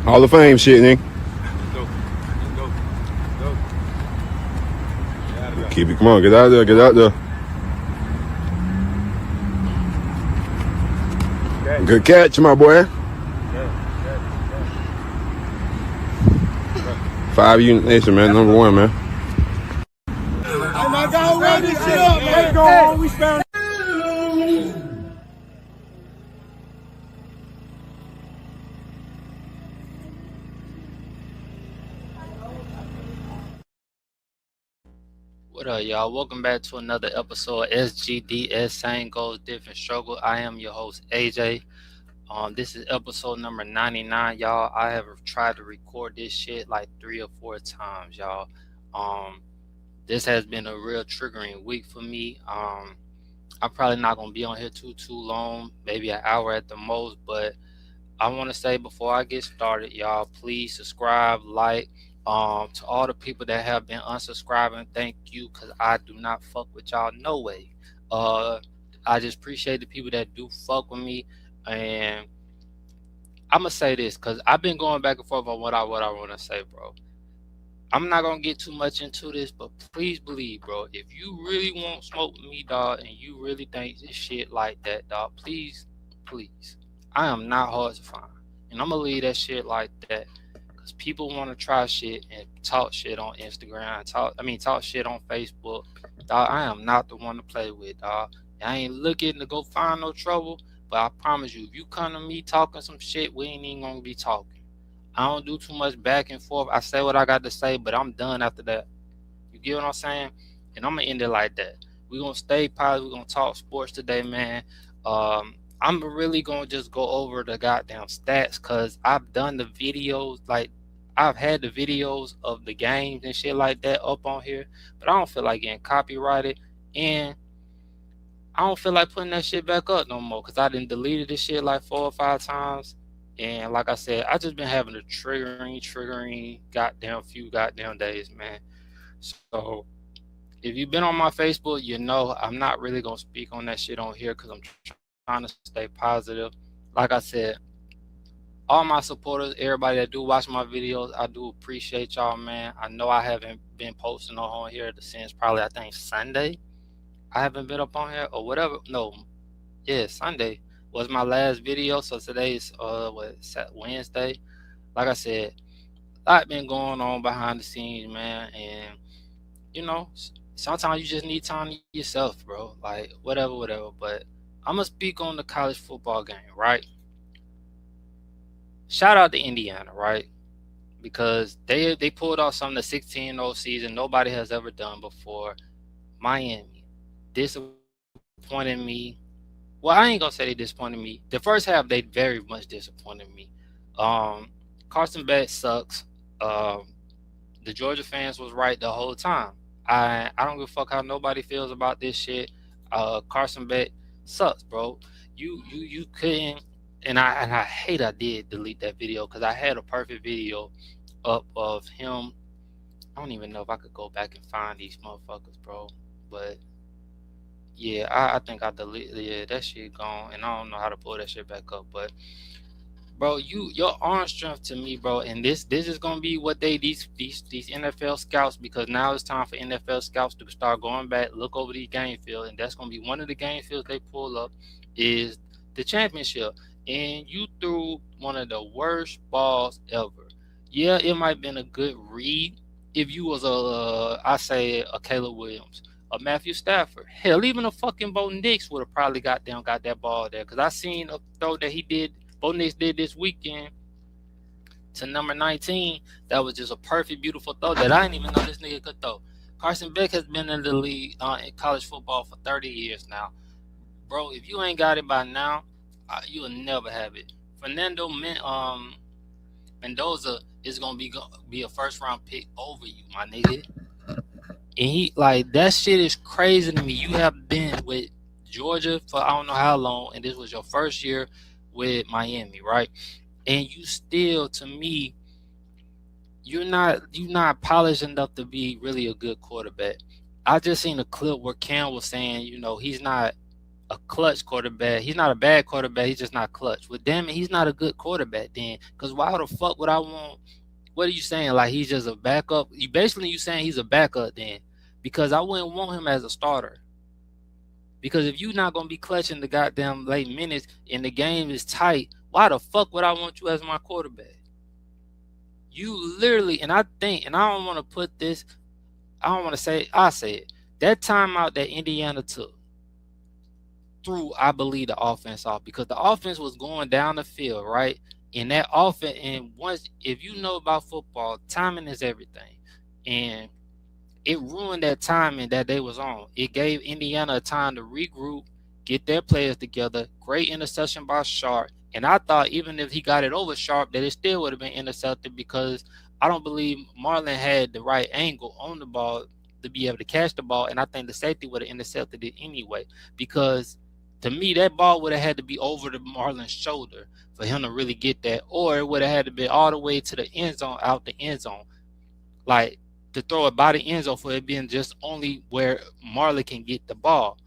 Hall of Fame shit, nigga. Let's go. Keep it. Come on, get out there. Get out there. Good catch, my boy. 5 Unit Nation, man. Number one, man. Oh my God, run this shit up, man. Let's go on. We found. What up, y'all? Welcome back to another episode of SGDS Same Goals, Different Struggle. I am your host, Ajay. This is episode number 99, y'all. I have tried to record this shit like 3 or 4 times, y'all. This has been a real triggering week for me. I'm probably not gonna be on here too long, maybe an hour at the most, but I want to say before I get started, y'all, please subscribe, like. To all the people that have been unsubscribing, thank you, because I do not fuck with y'all no way. I just appreciate the people that do fuck with me, and I'm gonna say this because I've been going back and forth on what I want to say, bro. I'm not gonna get too much into this, but please believe, bro, if you really want smoke with me, dog, and you really think this shit like that, dog, please, I am not hard to find, and I'm gonna leave that shit like that. People want to try shit and talk shit on Instagram, talk shit on Facebook. Dog, I am not the one to play with, dog. I ain't looking to go find no trouble, but I promise you, if you come to me talking some shit, we ain't even gonna be talking. I don't do too much back and forth. I say what I got to say, but I'm done after that. You get what I'm saying? And I'm gonna end it like that. We're gonna stay positive. We're gonna talk sports today, man. I'm really gonna just go over the goddamn stats because I've done the videos, like I've had the videos of the games and shit like that up on here, but I don't feel like getting copyrighted, and I don't feel like putting that shit back up no more because I done deleted this shit like 4 or 5 times, and like I said, I just been having a triggering goddamn few goddamn days, man. So if you've been on my Facebook, you know I'm not really gonna speak on that shit on here because I'm trying to stay positive. Like I said, all my supporters, everybody that do watch my videos, I do appreciate y'all, man. I know I haven't been posting on here since probably I think Sunday. I haven't been up on here or whatever. No, yeah, Sunday was my last video. So today's Wednesday. Like I said, a lot been going on behind the scenes, man, and you know, sometimes you just need time to yourself, bro. Like whatever. But I'm gonna speak on the college football game, right? Shout out to Indiana, right? Because they pulled off something the 16-0 season nobody has ever done before. Miami disappointed me. Well, I ain't gonna say they disappointed me. The first half they very much disappointed me. Carson Beck sucks. The Georgia fans was right the whole time. I don't give a fuck how nobody feels about this shit. Carson Beck sucks, bro. You couldn't, and I hate I did delete that video because I had a perfect video up of him. I don't even know if I could go back and find these motherfuckers, bro. But yeah, I think I deleted. Yeah, that shit gone, and I don't know how to pull that shit back up. But bro, your arm strength to me, bro, and this is gonna be what these NFL scouts, because now it's time for NFL scouts to start going back, look over these game fields, and that's gonna be one of the game fields they pull up is the championship. And you threw one of the worst balls ever. Yeah, it might have been a good read if you was a Caleb Williams, a Matthew Stafford, hell, even a fucking Bo Nix would have probably got that ball there, because I seen a throw that he did. Bo Nix did this weekend to number 19. That was just a perfect, beautiful throw that I didn't even know this nigga could throw. Carson Beck has been in the league in college football for 30 years now. Bro, if you ain't got it by now, you will never have it. Fernando Mendoza is going to be a first-round pick over you, my nigga. And he, like, that shit is crazy to me. You have been with Georgia for I don't know how long, and this was your first year with Miami, right? And you still, to me, you're not polished enough to be really a good quarterback. I just seen a clip where Cam was saying, he's not a clutch quarterback. He's not a bad quarterback. He's just not clutch. Well, damn it, he's not a good quarterback then. Because why the fuck would I want? What are you saying? Like he's just a backup? You saying he's a backup then? Because I wouldn't want him as a starter. Because if you're not gonna be clutching the goddamn late minutes and the game is tight, why the fuck would I want you as my quarterback? You literally, and I think, and I don't want to put this, I don't want to say, I say it. That timeout that Indiana took threw, I believe, the offense off because the offense was going down the field, right? And that offense, and once, if you know about football, timing is everything. And it ruined that timing that they was on. It gave Indiana a time to regroup, get their players together. Great interception by Sharp. And I thought even if he got it over Sharp, that it still would have been intercepted because I don't believe Marlon had the right angle on the ball to be able to catch the ball. And I think the safety would have intercepted it anyway. Because to me, that ball would have had to be over the Marlon's shoulder for him to really get that. Or it would have had to be all the way to the end zone, out the end zone. Like, to throw it by the end zone for it being just only where Marley can get the ball.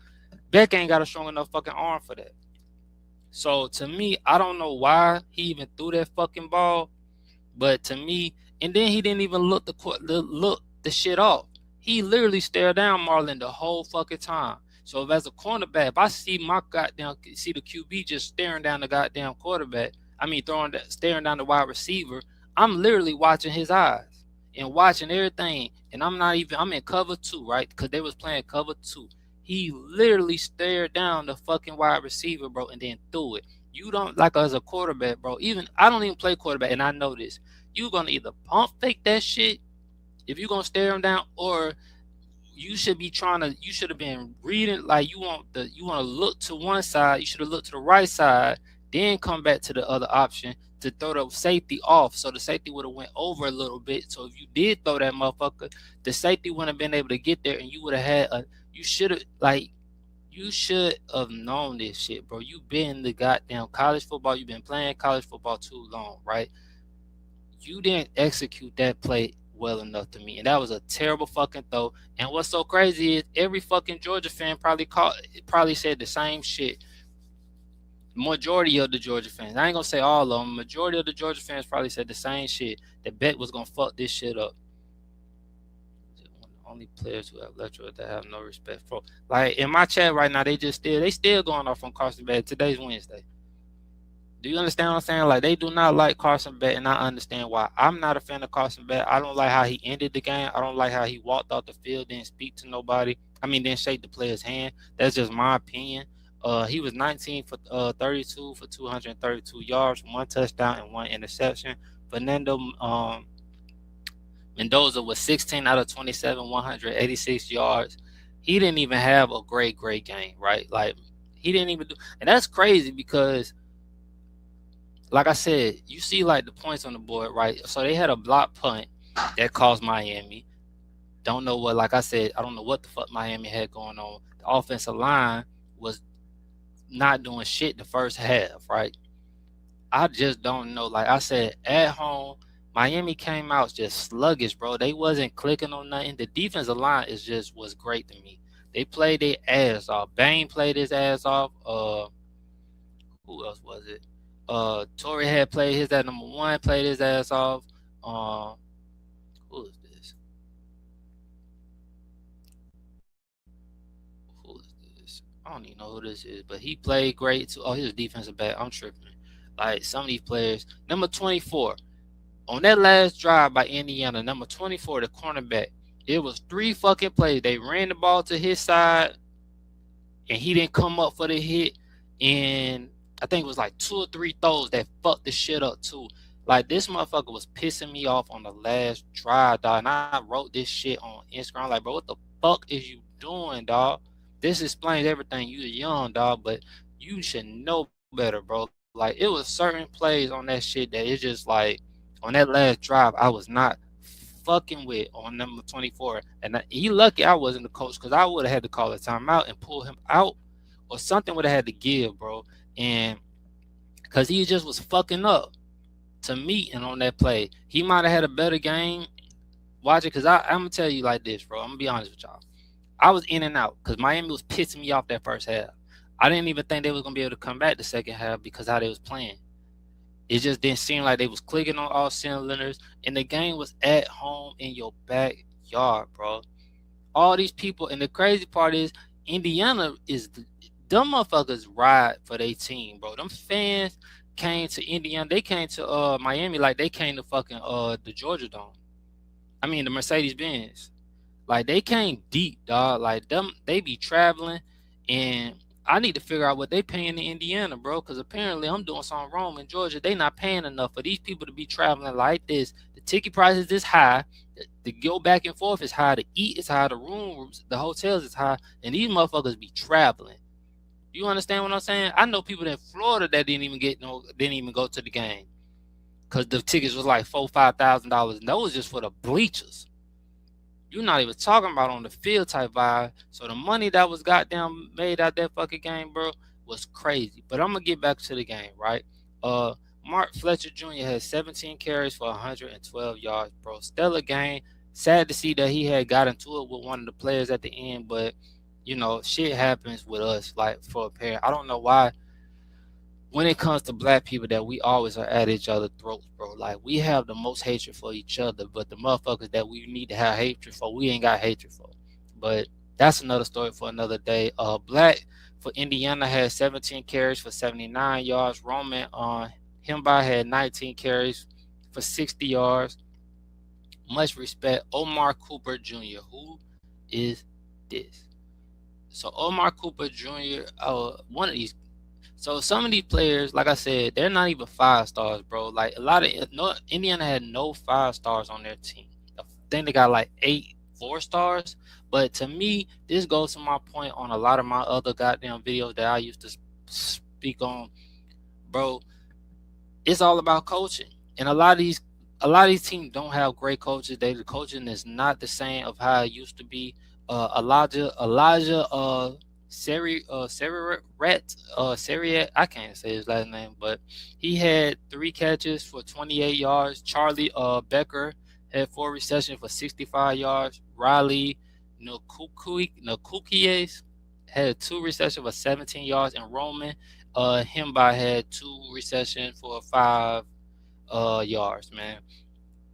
Beck ain't got a strong enough fucking arm for that. So to me, I don't know why he even threw that fucking ball, but to me, and then he didn't even look the shit off. He literally stared down Marlon the whole fucking time. So if as a cornerback, if I see the QB just staring down the goddamn quarterback, staring down the wide receiver, I'm literally watching his eyes and watching everything. And I'm in cover 2, right? Because they was playing cover 2. He literally stared down the fucking wide receiver, bro, and then threw it. You don't, like, as a quarterback, bro, I don't even play quarterback, and I know this. You're going to either pump fake that shit if you're going to stare him down, or you should have been reading, like, you want to look to one side, you should have looked to the right side, then come back to the other option to throw the safety off, so the safety would have went over a little bit. So if you did throw that motherfucker, the safety wouldn't have been able to get there, and you would have had you should have known this shit, bro. You've been in the goddamn college football, you've been playing college football too long, right? You didn't execute that play well enough to me, and that was a terrible fucking throw. And what's so crazy is every fucking Georgia fan probably said the same shit. Majority of the Georgia fans, I ain't gonna say all of them, majority of the Georgia fans probably said the same shit, that Beck was gonna fuck this shit up. One of the only players who have lecturers that have no respect for, like, in my chat right now, they still going off on Carson Beck. Today's Wednesday. Do you understand what I'm saying? Like, they do not like Carson Beck, and I understand why. I'm not a fan of Carson Beck. I don't like how he ended the game. I don't like how he walked off the field, didn't speak to nobody. Didn't shake the player's hand. That's just my opinion. He was 19 for 32 for 232 yards, 1 touchdown and 1 interception. Fernando Mendoza was 16 out of 27, 186 yards. He didn't even have a great game, right? Like, he didn't even do, and that's crazy because, like I said, you see, like, the points on the board, right? So they had a block punt that cost Miami. Don't know what, like I said, I don't know what the fuck Miami had going on. The offensive line was not doing shit the first half, right? I just don't know. Like I said, at home, Miami came out just sluggish, bro. They wasn't clicking on nothing. The defensive line was great to me. They played their ass off. Bain played his ass off. Who else was it? Torrey had played his at number 1, played his ass off. Who is this? I don't even know who this is, but he played great too. Oh, he's a defensive back. I'm tripping. Like, some of these players. Number 24. On that last drive by Indiana, number 24, the cornerback, it was 3 fucking plays. They ran the ball to his side, and he didn't come up for the hit. And I think it was like 2 or 3 throws that fucked the shit up too. Like, this motherfucker was pissing me off on the last drive, dog. And I wrote this shit on Instagram. Like, bro, what the fuck is you doing, dog? This explains everything. You're young, dog, but you should know better, bro. Like, it was certain plays on that shit that it's just like, on that last drive, I was not fucking with on number 24. And he lucky I wasn't the coach, because I would have had to call a timeout and pull him out, or something would have had to give, bro. And because he just was fucking up to me, and on that play, he might have had a better game. Watch it, because I'm going to tell you like this, bro. I'm going to be honest with y'all. I was in and out because Miami was pissing me off that first half. I didn't even think they was gonna be able to come back the second half because how they was playing. It just didn't seem like they was clicking on all cylinders, and the game was at home in your backyard, bro. All these people, and the crazy part is, Indiana is them motherfuckers ride for their team, bro. Them fans came to Indiana. They came to Miami like they came to fucking the Georgia Dome. I mean the Mercedes Benz. Like they came deep, dog. Like them, they be traveling, and I need to figure out what they paying in Indiana, bro. Because apparently I'm doing something wrong in Georgia. They not paying enough for these people to be traveling like this. The ticket prices is high. To go back and forth is high. To eat is high. The rooms, the hotels is high, and these motherfuckers be traveling. You understand what I'm saying? I know people in Florida that didn't even go to the game because the tickets was like $4,000-$5,000, and that was just for the bleachers. You're not even talking about on the field type vibe. So the money that was goddamn made out that fucking game, bro, was crazy. But I'm gonna get back to the game, right? Mark Fletcher Jr. had 17 carries for 112 yards, bro. Stellar game. Sad to see that he had got into it with one of the players at the end, but you know, shit happens with us, like for a pair. I don't know why when it comes to black people that we always are at each other's throats, bro. Like we have the most hatred for each other, but the motherfuckers that we need to have hatred for, we ain't got hatred for. But that's another story for another day. Black for Indiana had 17 carries for 79 yards. Roman Himba had 19 carries for 60 yards. Much respect. Omar Cooper Jr. Who is this? So Omar Cooper Jr. One of these. So some of these players, like I said, they're not even 5 stars, bro. Like a lot of Indiana had no 5 stars on their team. I think they got like 8 4-stars. But to me, this goes to my point on a lot of my other goddamn videos that I used to speak on, bro. It's all about coaching, and a lot of these teams don't have great coaches. The coaching is not the same of how it used to be. Elijah Seriat, I can't say his last name, but he had 3 catches for 28 yards. Charlie Becker had 4 receptions for 65 yards. Riley Nakukies had 2 receptions for 17 yards, and Roman Himba had 2 receptions for 5 yards, man.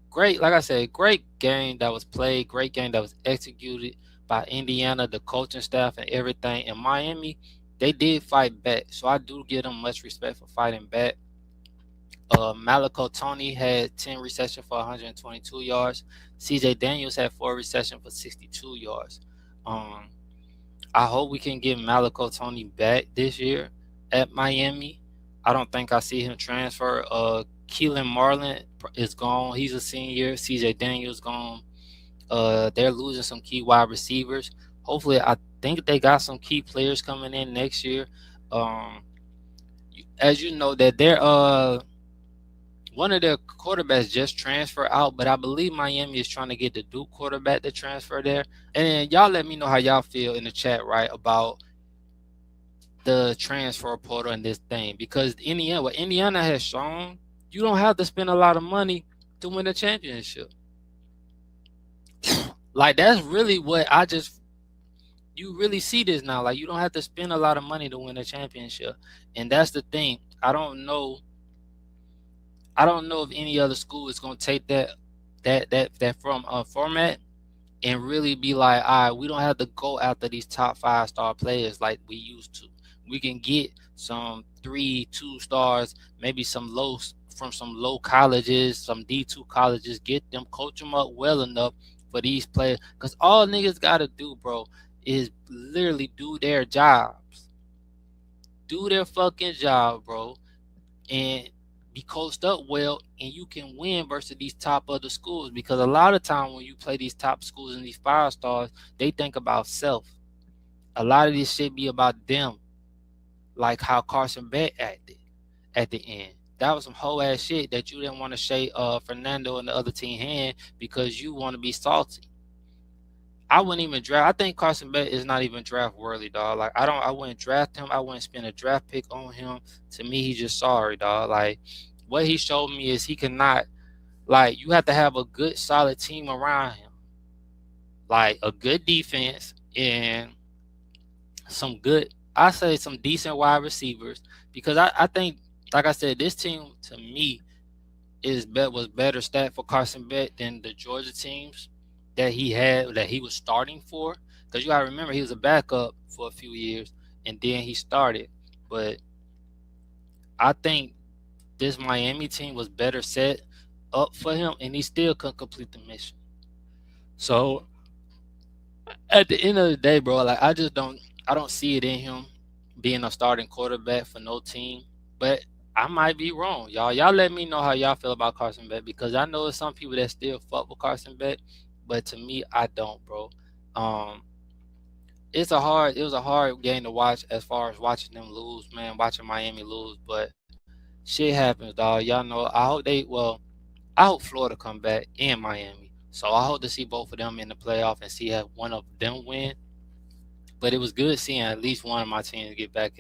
Great, like I said, great game that was played, great game that was executed by Indiana, the coaching staff and everything. In Miami, they did fight back, so I do give them much respect for fighting back. Malachi Tony had 10 receptions for 122 yards. CJ Daniels had 4 receptions for 62 yards. I hope we can get Malachi Tony back this year at Miami. I don't think I see him transfer. Keelan Marlin is gone. He's a senior. CJ Daniels gone. They're losing some key wide receivers. Hopefully, I think they got some key players coming in next year. As you know, that they're one of their quarterbacks just transferred out, but I believe Miami is trying to get the Duke quarterback to transfer there. And y'all let me know how y'all feel in the chat, right, about the transfer portal and this thing, because what Indiana has shown, you don't have to spend a lot of money to win a championship. Like that's really what you really see this now. Like you don't have to spend a lot of money to win a championship, and that's the thing. I don't know if any other school is gonna take that from a format and really be like, all right, we don't have to go after these top 5-star players like we used to. We can get some 3, 2-stars, maybe some from some low colleges, some D2 colleges, get them, coach them up well enough for these players. Because all niggas got to do, bro, is literally do their jobs. Do their fucking job, bro, and be coached up well, and you can win versus these top other schools. Because a lot of time when you play these top schools and these 5-stars, they think about self. A lot of this shit be about them, like how Carson Beck acted at the end. That was some whole ass shit that you didn't want to shake Fernando and the other team hand because you want to be salty. I wouldn't even draft. I think Carson Beck is not even draft worthy, dog. Like I wouldn't draft him. I wouldn't spend a draft pick on him. To me, he's just sorry, dog. Like what he showed me is he cannot. Like you have to have a good, solid team around him. Like a good defense and some good I say some decent wide receivers because I think, like I said, this team to me was better stat for Carson Beck than the Georgia teams that he was starting for. Because you gotta remember he was a backup for a few years and then he started. But I think this Miami team was better set up for him and he still couldn't complete the mission. So at the end of the day, bro, like I don't see it in him being a starting quarterback for no team. But I might be wrong, y'all. Y'all let me know how y'all feel about Carson Beck because I know there's some people that still fuck with Carson Beck, but to me, I don't, bro. Um, it was a hard game to watch as far as watching them lose, man, watching Miami lose. But shit happens, dog. Y'all know. I hope Florida come back in Miami. So I hope to see both of them in the playoff and see one of them win. But it was good seeing at least one of my teams get back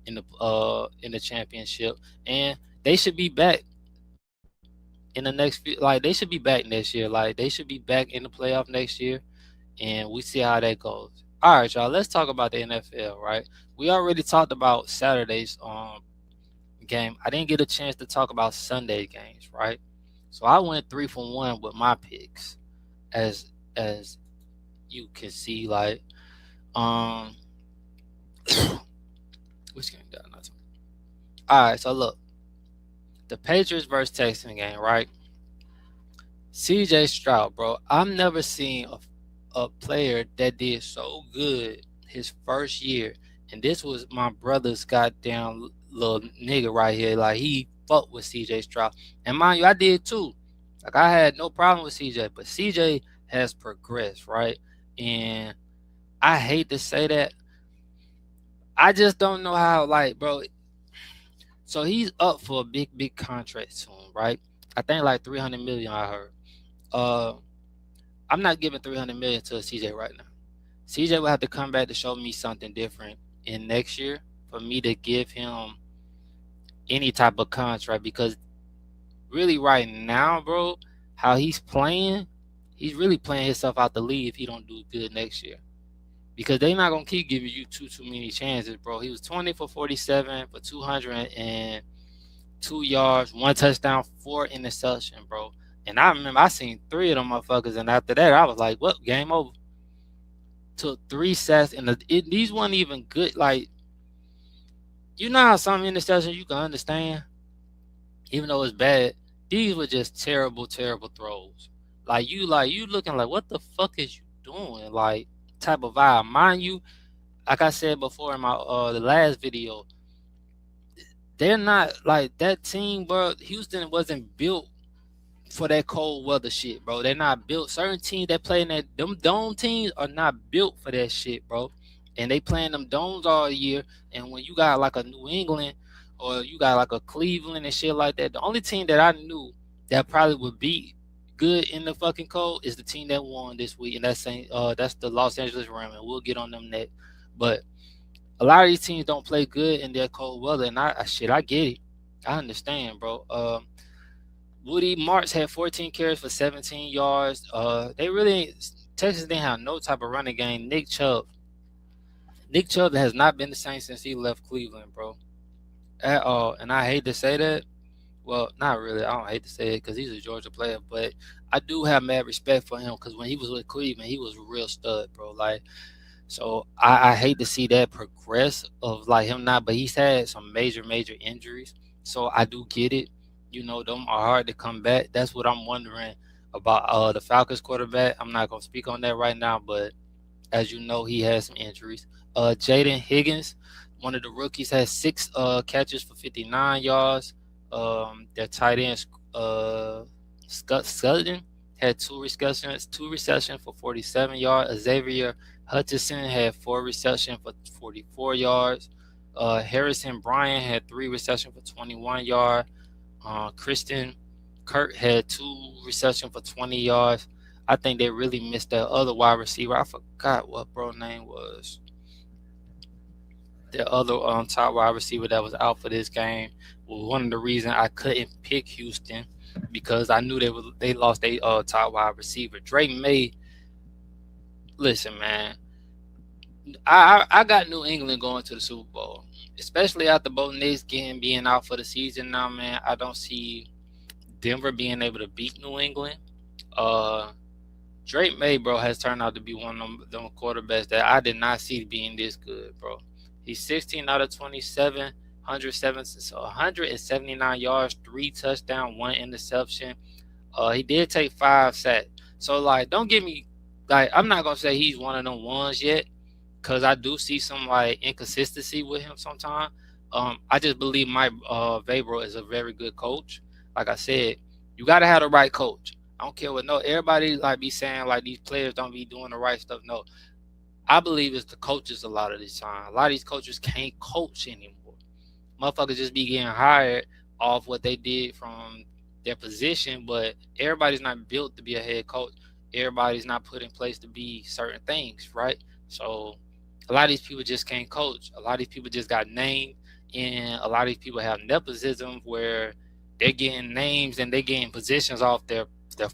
in the championship, and they should be back in the next few. Like they should be back next year. Like they should be back in the playoff next year, and we see how that goes. All right, y'all. Let's talk about the NFL. Right, we already talked about Saturday's game. I didn't get a chance to talk about Sunday games. Right, so I went 3 for 1 with my picks, as you can see. Like um. Which game did I not talk? All right, so look, the Patriots versus Texans game, right? CJ Stroud, bro. I've never seen a player that did so good his first year. And this was my brother's goddamn little nigga right here. Like, he fucked with CJ Stroud. And mind you, I did too. Like, I had no problem with CJ, but CJ has progressed, right? And I hate to say that. I just don't know how, like, bro. So he's up for a big contract soon, right? I think like 300 million. I heard. Uh, I'm not giving 300 million to CJ right now. CJ will have to come back to show me something different in next year for me to give him any type of contract because really right now, bro, how he's really playing himself out the league if he don't do good next year. Because they're not gonna keep giving you too many chances, bro. He was 20 for 47 for 202 yards, 1 touchdown, 4 interception, bro. And I remember I seen 3 of them motherfuckers, and after that I was like, "What? Game over." Took 3 sacks, and these weren't even good. Like, you know how some interceptions you can understand, even though it's bad. These were just terrible throws. Like you looking like, what the fuck is you doing? Like type of vibe, mind you. Like I said before in my the last video, they're not like that team, bro. Houston wasn't built for that cold weather shit, bro. They're not built. Certain teams that play in them dome teams are not built for that shit, bro. And they playing them domes all year. And when you got like a New England or you got like a Cleveland and shit like that, the only team that I knew that probably would be good in the fucking cold is the team that won this week, and that's the Los Angeles Rams. And we'll get on them next. But a lot of these teams don't play good in their cold weather, and I get it. I understand, bro. Woody Marks had 14 carries for 17 yards. Texas didn't have no type of running game. Nick Chubb has not been the same since he left Cleveland, bro, at all. And I hate to say that. Well, not really. I don't hate to say it because he's a Georgia player, but I do have mad respect for him because when he was with Cleveland, he was a real stud, bro. Like, so I hate to see that progress of like him not, but he's had some major injuries. So I do get it. You know, them are hard to come back. That's what I'm wondering about the Falcons quarterback. I'm not gonna speak on that right now, but as you know, he has some injuries. Jaden Higgins, one of the rookies, has 6 catches for 59 yards. Their tight end, Sutton, had 2 receptions for 47 yards. Xavier Hutchinson had 4 receptions for 44 yards. Harrison Bryant had 3 receptions for 21 yards. Kristen Kurt had 2 receptions for 20 yards. I think they really missed that other wide receiver. I forgot what bro name was. The other top wide receiver that was out for this game was one of the reasons I couldn't pick Houston because I knew they lost their top wide receiver. Drake May, listen, man. I got New England going to the Super Bowl, especially after both Knicks being out for the season now, man. I don't see Denver being able to beat New England. Uh, Drake May, bro, has turned out to be one of them quarterbacks that I did not see being this good, bro. He's 16 out of 27, 179 yards, 3 touchdowns, 1 interception. He did take 5 sacks. So like, don't get me like I'm not gonna say he's one of them ones yet, cause I do see some like inconsistency with him sometimes. I just believe Mike Vabro is a very good coach. Like I said, you gotta have the right coach. I don't care what no everybody like be saying like these players don't be doing the right stuff. No, I believe it's the coaches a lot of this time. A lot of these coaches can't coach anymore. Motherfuckers just be getting hired off what they did from their position, but everybody's not built to be a head coach. Everybody's not put in place to be certain things, right? So a lot of these people just can't coach. A lot of these people just got named, and a lot of these people have nepotism where they're getting names and they're getting positions off their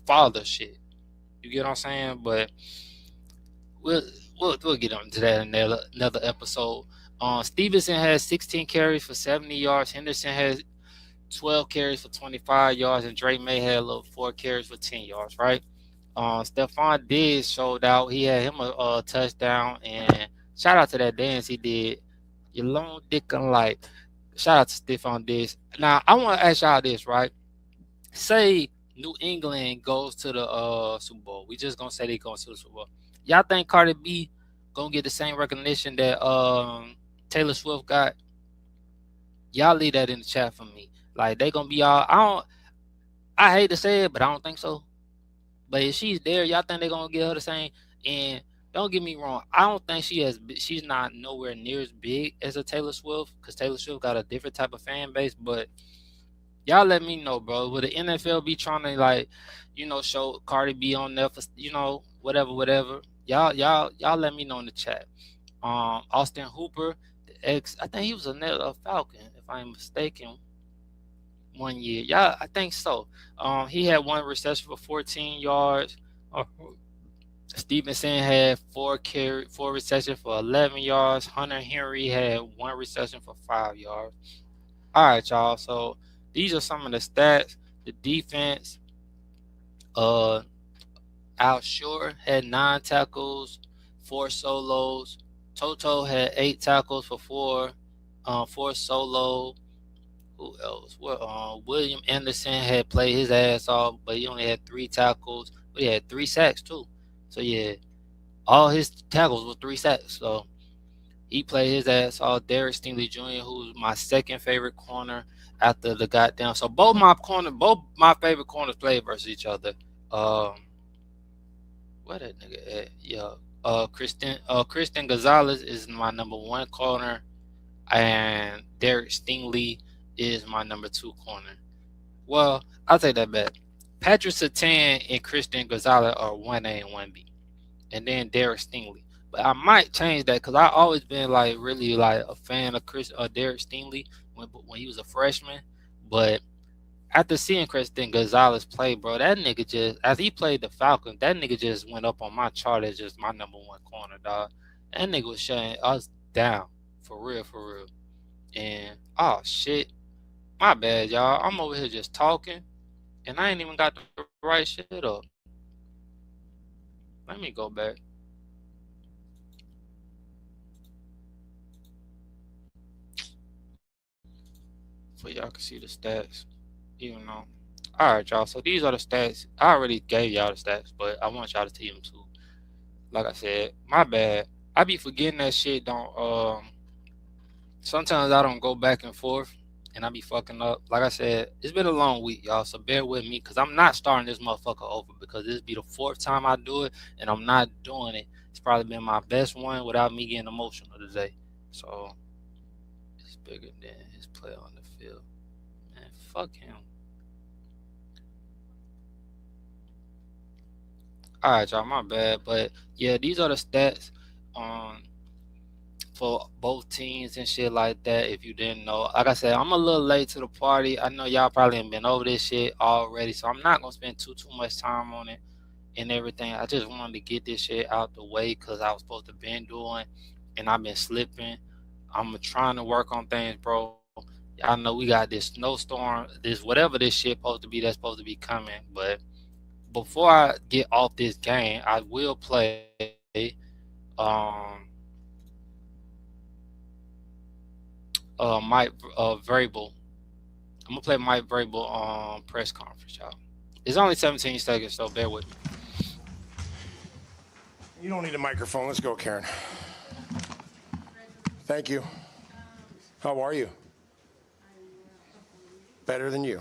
father shit. You get what I'm saying? But we'll we'll get on to that in another episode. Stevenson has 16 carries for 70 yards. Henderson has 12 carries for 25 yards, and Drake May had a little 4 carries for 10 yards, right? Stephon Diggs showed out. He had him a touchdown, and shout out to that dance he did. Your long dick and light. Shout out to Stephon Diggs. Now, I want to ask y'all this, right? Say New England goes to the Super Bowl. We just gonna say they going to the Super Bowl. Y'all think Cardi B gonna get the same recognition that Taylor Swift got? Y'all leave that in the chat for me. Like they gonna be all I hate to say it, but I don't think so. But if she's there, y'all think they gonna get her the same? And don't get me wrong, I don't think she's not nowhere near as big as a Taylor Swift, because Taylor Swift got a different type of fan base. But y'all let me know, bro. Will the NFL be trying to like, show Cardi B on there for whatever? Y'all let me know in the chat. Austin Hooper, I think he was a Falcon, if I'm mistaken. 1 year, yeah, I think so. He had one reception for 14 yards. Stevenson had four reception for 11 yards. Hunter Henry had one reception for 5 yards. All right, y'all. So these are some of the stats. The defense. Al Shore had 9 tackles, 4 solos. Toto had 8 tackles for 4 solo. Who else? Well, William Anderson had played his ass off, but he only had 3 tackles. But he had 3 sacks too. So yeah, all his tackles were 3 sacks. So he played his ass off. Derek Stingley Jr., who's my second favorite corner after the goddamn. So both my favorite corners played versus each other. Where that nigga at? Yeah. Christian Gonzalez is my number 1 corner, and Derek Stingley is my number 2 corner. Well, I'll take that back. Patrick Surtain and Christian Gonzalez are 1A and 1B, and then Derek Stingley. But I might change that because I always been like really like a fan of Derek Stingley when he was a freshman. But after seeing Christian Gonzalez play, bro, that nigga just as he played the Falcons, that nigga just went up on my chart as just my number 1 corner, dog. That nigga was shutting us down for real. And oh shit. My bad, y'all. I'm over here just talking, and I ain't even got the right shit up. Let me go back. So y'all can see the stats, even though. Alright, y'all. So these are the stats. I already gave y'all the stats, but I want y'all to see them too. Like I said, my bad. I be forgetting that shit. Sometimes I don't go back and forth, and I be fucking up. Like I said, it's been a long week, y'all, so bear with me, because I'm not starting this motherfucker over, because this be the 4th time I do it, and I'm not doing it. It's probably been my best one without me getting emotional today. So, it's bigger than his play on the field. Man, fuck him. Alright, y'all, my bad. But, yeah, these are the stats for both teams and shit like that, if you didn't know. Like I said, I'm a little late to the party. I know y'all probably ain't been over this shit already, so I'm not gonna spend too much time on it and everything. I just wanted to get this shit out the way because I was supposed to been doing and I've been slipping. I'm trying to work on things, bro. Y'all know we got this snowstorm, this whatever this shit supposed to be that's supposed to be coming. But before I get off this game, I will play um Mike Vrabel. I'm gonna play Mike Vrabel press conference, y'all. It's only 17 seconds, so bear with me. You don't need a microphone. Let's go, Karen. Thank you. How are you? Better than you.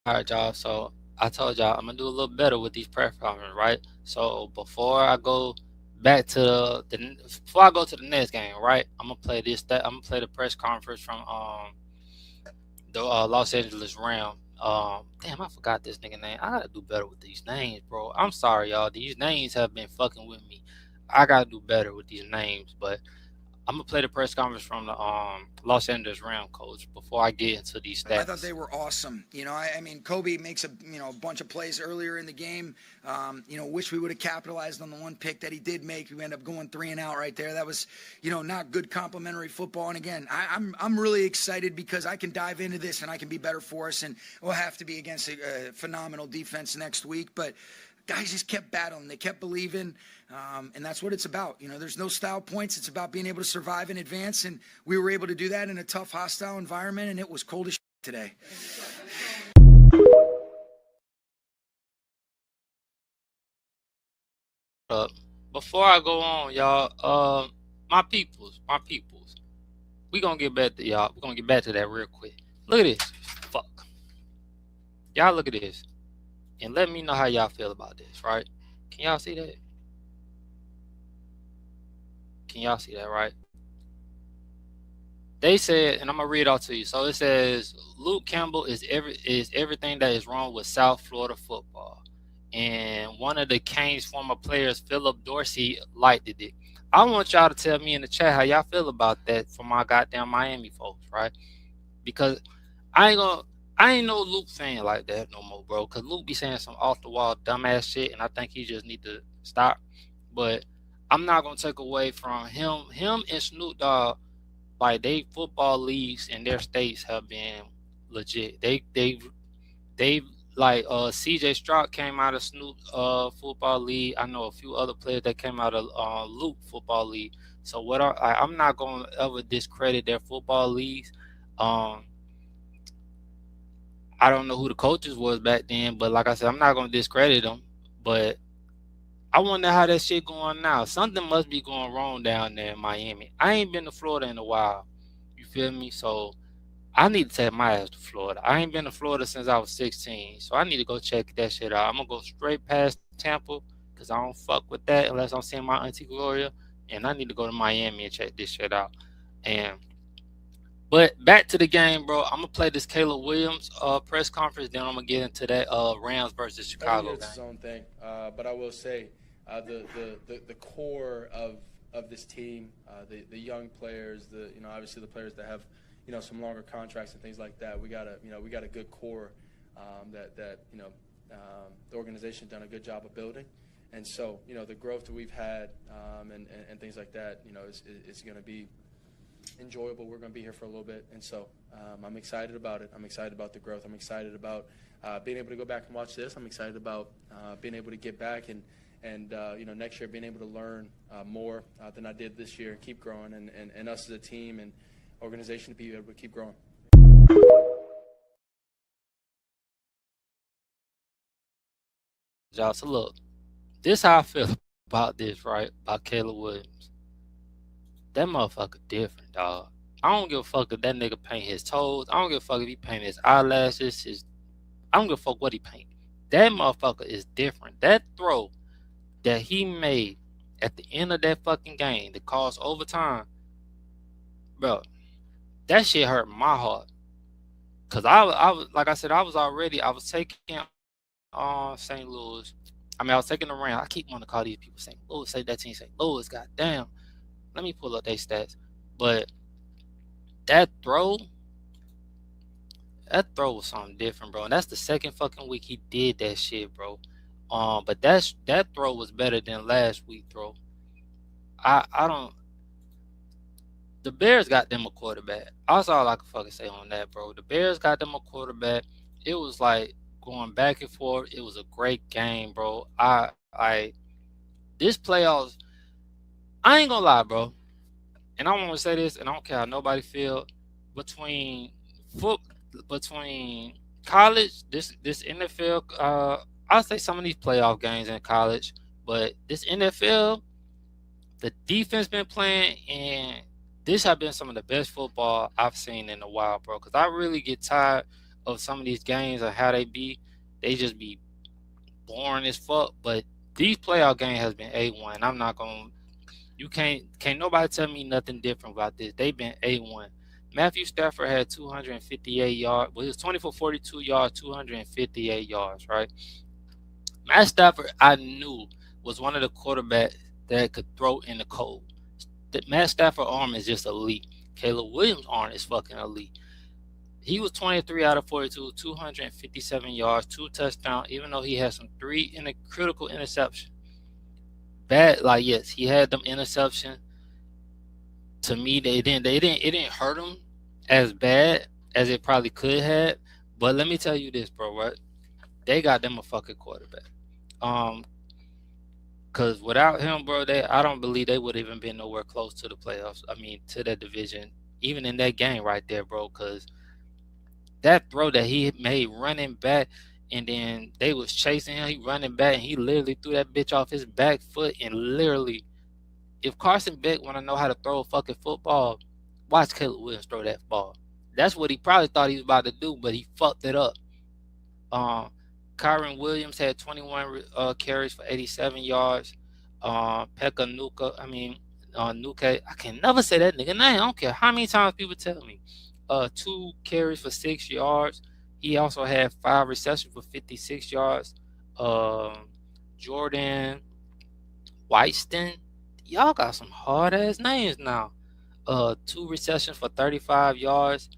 All right, y'all. So I told y'all I'm gonna do a little better with these press conferences, right? So before I go back to before I go to the next game, right? I'm gonna play I'm gonna play the press conference from the Los Angeles Rams. Damn, I forgot this nigga name. I gotta do better with these names, bro. I'm sorry, y'all. These names have been fucking with me. I gotta do better with these names, but I'm gonna play the press conference from the Los Angeles Rams coach before I get into these stats. I thought they were awesome. I mean, Kobe makes a bunch of plays earlier in the game. Wish we would have capitalized on the one pick that he did make. We ended up going 3 and out right there. That was, not good complimentary football. And again, I'm really excited because I can dive into this and I can be better for us. And we'll have to be against a phenomenal defense next week. But guys just kept battling. They kept believing, and that's what it's about. There's no style points. It's about being able to survive and advance, and we were able to do that in a tough, hostile environment, and it was cold as shit today. Before I go on, y'all, my peoples, we gonna get back to y'all. We're gonna get back to that real quick. Look at this. Fuck. Y'all look at this. And let me know how y'all feel about this, right? Can y'all see that? Can y'all see that, right? They said, and I'm gonna read it out to you. So it says, Luke Campbell is everything that is wrong with South Florida football. And one of the Canes' former players, Philip Dorsey, liked it. I want y'all to tell me in the chat how y'all feel about that for my goddamn Miami folks, right? Because I ain't no Luke fan like that no more, bro. Cause Luke be saying some off the wall dumbass shit, and I think he just need to stop. But I'm not gonna take away from him. Him and Snoop Dogg, like they football leagues in their states have been legit. They like CJ Stroud came out of Snoop football league. I know a few other players that came out of Luke football league. So I'm not gonna ever discredit their football leagues. I don't know who the coaches was back then, but like I said, I'm not gonna discredit them. But I wonder how that shit going now. Something must be going wrong down there in Miami. I ain't been to Florida in a while. You feel me? So I need to take my ass to Florida. I ain't been to Florida since I was 16, so I need to go check that shit out. I'm gonna go straight past Tampa because I don't fuck with that unless I'm seeing my auntie Gloria, and I need to go to Miami and check this shit out. But back to the game, bro. I'm gonna play this Caleb Williams press conference. Then I'm gonna get into that Rams versus Chicago it's game. its own thing, but I will say the core of this team, the young players, obviously the players that have some longer contracts and things like that. We got a good core that the organization done a good job of building, and so the growth that we've had and things like that is going to be enjoyable. We're going to be here for a little bit, and so I'm excited about it. I'm excited about the growth. I'm excited about being able to go back and watch this. I'm excited about being able to get back and next year being able to learn more than I did this year and keep growing, and us as a team and organization to be able to keep growing. Y'all, so look, this how I feel about this, right? About Caleb Williams. That motherfucker different, dog. I don't give a fuck if that nigga paint his toes. I don't give a fuck if he paint his eyelashes. I don't give a fuck what he paint. That motherfucker is different. That throw that he made at the end of that fucking game that caused overtime, bro, that shit hurt my heart. Cause I was like I said, I was taking St. Louis. I was taking the Rams. I keep wanting to call these people St. Louis. Say that team St. Louis. Goddamn. Let me pull up their stats. But that throw, That throw was something different, bro. And that's the second fucking week he did that shit, bro. But that throw was better than last week throw. I don't. The Bears got them a quarterback. That's all I can fucking say on that, bro. The Bears got them a quarterback. It was like going back and forth. It was a great game, bro. This playoffs, I ain't gonna lie, bro. And I want to say this, and I don't care how nobody feel between between college, this NFL. I'll say some of these playoff games in college, but this NFL, the defense been playing, and this have been some of the best football I've seen in a while, bro. Because I really get tired of some of these games and how they be. They just be boring as fuck. But these playoff games has been A1. I'm not gonna. You can't nobody tell me nothing different about this. They've been A1. Matthew Stafford had 258 yards. Well, it was 24-42 yards, 258 yards, right? Matt Stafford, I knew, was one of the quarterbacks that could throw in the cold. Matt Stafford's arm is just elite. Caleb Williams' arm is fucking elite. He was 23 out of 42, 257 yards, 2 touchdowns, even though he had some 3 in a critical interception. Bad, like, yes, he had them interception. To me, it didn't hurt him as bad as it probably could have. But let me tell you this, bro, right? They got them a fucking quarterback. Cause without him, bro, I don't believe they would have even been nowhere close to the playoffs. I mean, to that division, even in that game right there, bro. Cause that throw that he made running back, and then they was chasing him, he running back, and he literally threw that bitch off his back foot, and literally, if Carson Beck want to know how to throw a fucking football, watch Caleb Williams throw that ball. That's what he probably thought he was about to do, but he fucked it up. Kyron Williams had 21 carries for 87 yards. Nuke, I can never say that nigga name. I don't care how many times people tell me. 2 carries for 6 yards. He also had 5 receptions for 56 yards. Jordan Whiteston. Y'all got some hard ass names now. 2 receptions for 35 yards.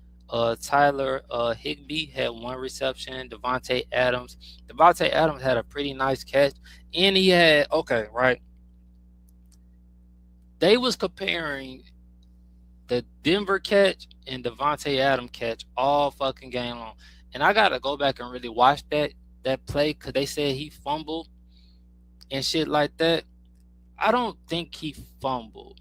Tyler Higbee had 1 reception. Devontae Adams had a pretty nice catch, and he had right. They was comparing the Denver catch and Devontae Adams catch all fucking game long, and I gotta go back and really watch that play because they said he fumbled and shit like that. I don't think he fumbled.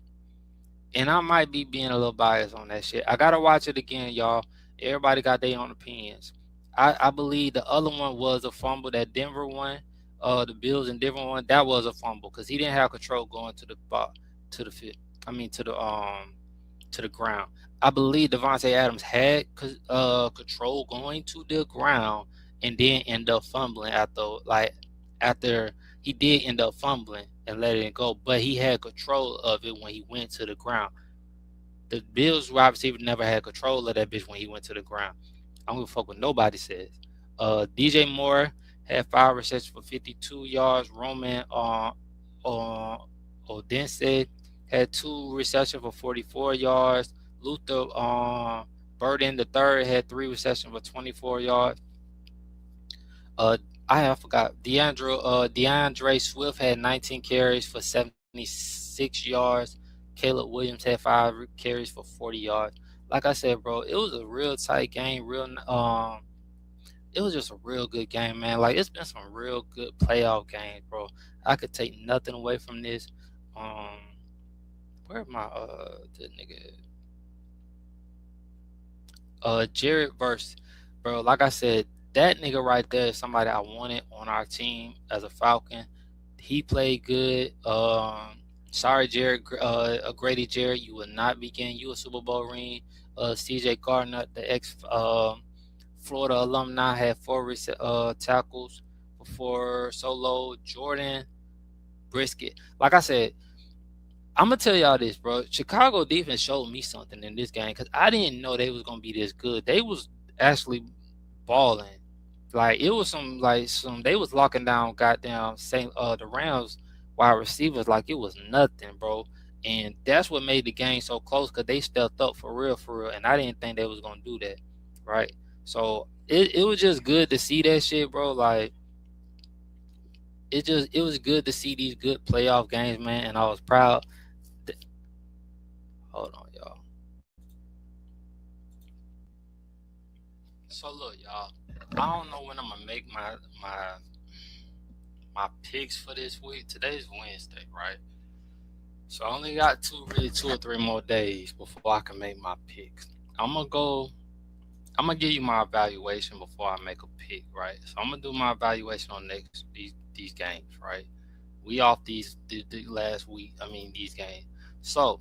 And I might be being a little biased on that shit. I gotta watch it again, y'all. Everybody got their own opinions. I believe the other one was a fumble. That Denver one, the Bills and Denver one, that was a fumble because he didn't have control going to the field. To the ground. I believe Devontae Adams had control going to the ground and then end up fumbling after he did end up fumbling and letting it go, but he had control of it when he went to the ground. The Bills wide receiver never had control of that bitch when he went to the ground. I don't give a fuck what nobody says. DJ Moore had 5 receptions for 52 yards. Roman Odense had 2 receptions for 44 yards. Luther Burden III had 3 receptions for 24 yards. I forgot. DeAndre Swift had 19 carries for 76 yards. Caleb Williams had 5 carries for 40 yards. Like I said, bro, it was a real tight game. It was just a real good game, man. Like, it's been some real good playoff games, bro. I could take nothing away from this. Where my the nigga? Jared Verse, bro. Like I said, that nigga right there is somebody I wanted on our team as a Falcon. He played good. Sorry, Jared, Grady Jarrett, you will not be getting you a Super Bowl ring. CJ Gardner, the ex Florida alumni, had 4 tackles for 4 solo. Jordan Brisket. Like I said, I'm gonna tell y'all this, bro. Chicago defense showed me something in this game because I didn't know they was gonna be this good. They was actually balling. Like, it was they was locking down goddamn the Rams wide receivers like it was nothing, bro. And that's what made the game so close because they stepped up for real, and I didn't think they was gonna do that, right? So it was just good to see that shit, bro. Like it was good to see these good playoff games, man. And I was proud. Hold on, y'all. So look, y'all. I don't know when I'm gonna make my picks for this week. Today's Wednesday, right? So I only got two or three more days before I can make my picks. I'm gonna give you my evaluation before I make a pick, right? So I'm gonna do my evaluation on these games, right? We off the last week. I mean these games. So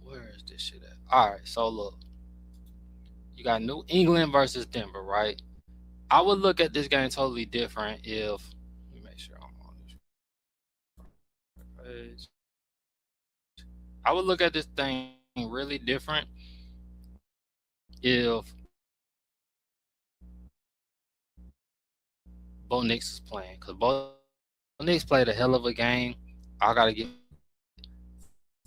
where is this shit at? All right. So look, you got New England versus Denver, right? I would look at this game totally different if. Let me make sure I'm on this page. I would look at this thing really different if Bo Nix is playing, because Bo Nix played a hell of a game. I gotta get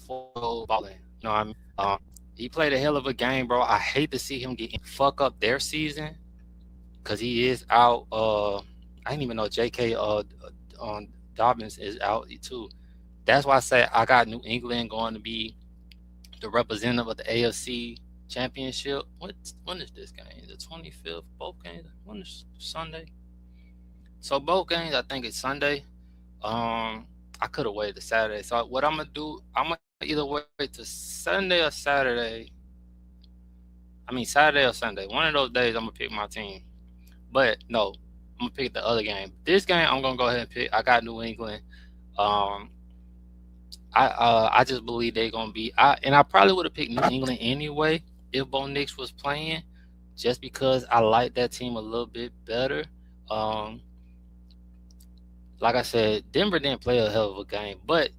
full balling. You know what I mean? He played a hell of a game, bro. I hate to see him fuck up their season, because he is out. I didn't even know J.K. Dobbins is out too. That's why I say I got New England going to be the representative of the AFC Championship. When is this game? The 25th. Both games. When is Sunday? So both games, I think it's Sunday. I could have waited to Saturday. So what I'm gonna do, I'm gonna either wait to Sunday or Saturday. I mean Saturday or Sunday. One of those days I'm gonna pick my team. But no, I'm gonna pick the other game. This game I'm gonna go ahead and pick. I got New England. I just believe they're gonna be. I probably would have picked New England anyway if Bo Nix was playing, just because I like that team a little bit better. Like I said, Denver didn't play a hell of a game, but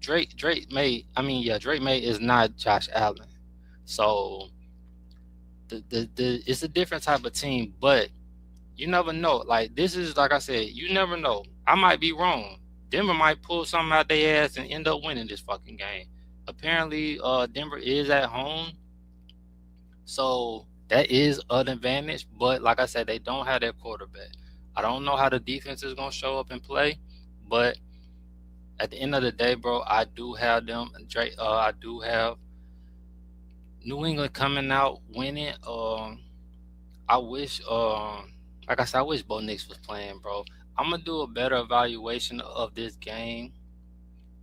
Drake May is not Josh Allen, so the it's a different type of team. But you never know. Like this is like I said, you never know. I might be wrong. Denver might pull something out their ass and end up winning this fucking game. Apparently, Denver is at home, so that is an advantage. But like I said, they don't have their quarterback. I don't know how the defense is gonna show up and play, but at the end of the day, bro, I do have them. I do have New England coming out winning. I wish, like I said, I wish Bo Nix was playing, bro. I'm gonna do a better evaluation of this game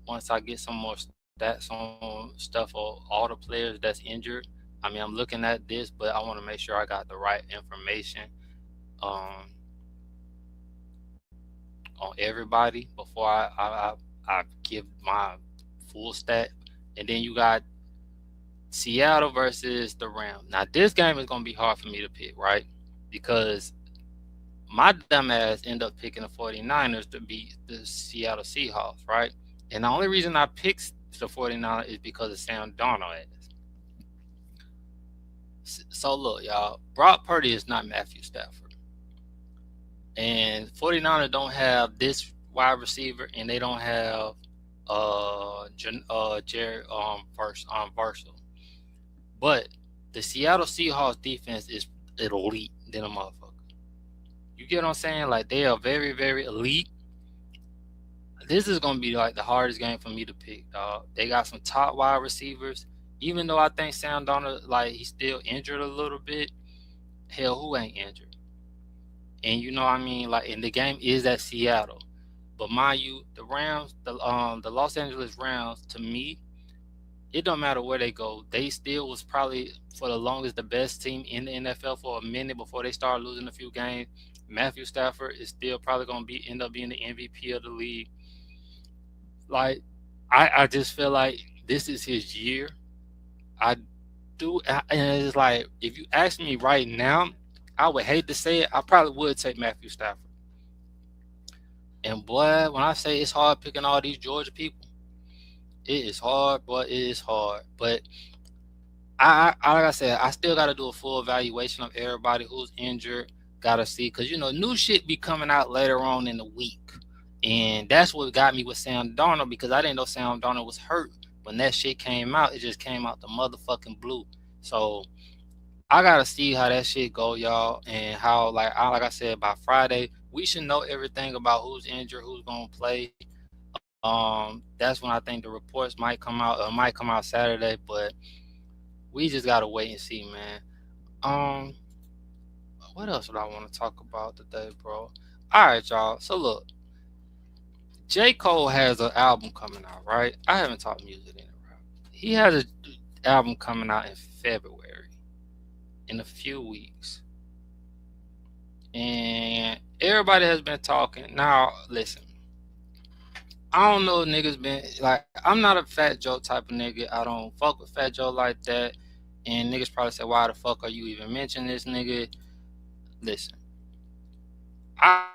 once I get some more stats on stuff for all the players that's injured. I mean, I'm looking at this, but I want to make sure I got the right information on everybody before I give my full stat. And then you got Seattle versus the Rams. Now, this game is going to be hard for me to pick, right? Because my dumbass ended up picking the 49ers to beat the Seattle Seahawks, right? And the only reason I picked the 49ers is because of Sam Darnold ass. So, look, y'all. Brock Purdy is not Matthew Stafford. And 49ers don't have this wide receiver, and they don't have Jared Versal. But the Seattle Seahawks defense is elite than a motherfucker. You get what I'm saying? Like, they are very, very elite. This is going to be like the hardest game for me to pick, dog. They got some top wide receivers. Even though I think Sam Darnold, like, he's still injured a little bit. Hell, who ain't injured? And you know what I mean? Like, and the game is at Seattle. But mind you, the Rams, the Los Angeles Rams, to me, it don't matter where they go. They still was probably, for the longest, the best team in the NFL for a minute before they started losing a few games. Matthew Stafford is still probably going to end up being the MVP of the league. Like, I just feel like this is his year. I do, and it's like, if you ask me right now, I would hate to say it, I probably would take Matthew Stafford. And boy, when I say it's hard picking all these Georgia people, it is hard, boy, it is hard. But like I said, I still got to do a full evaluation of everybody who's injured. Got to see, because, you know, new shit be coming out later on in the week. And that's what got me with Sam Darnold, because I didn't know Sam Darnold was hurt. When that shit came out, it just came out the motherfucking blue. So I gotta see how that shit go, y'all, and how like I said, by Friday we should know everything about who's injured, who's gonna play. That's when I think the reports might come out. Might come out Saturday, but we just gotta wait and see, man. Um, what else would I want to talk about today, bro? All right, y'all. So look, J. Cole has an album coming out, right? I haven't talked music in a while. He has an album coming out in February, in a few weeks. And everybody has been talking. Now, listen, I don't know niggas been, like, I'm not a Fat Joe type of nigga. I don't fuck with Fat Joe like that. And niggas probably say, why the fuck are you even mentioning this nigga? Listen, I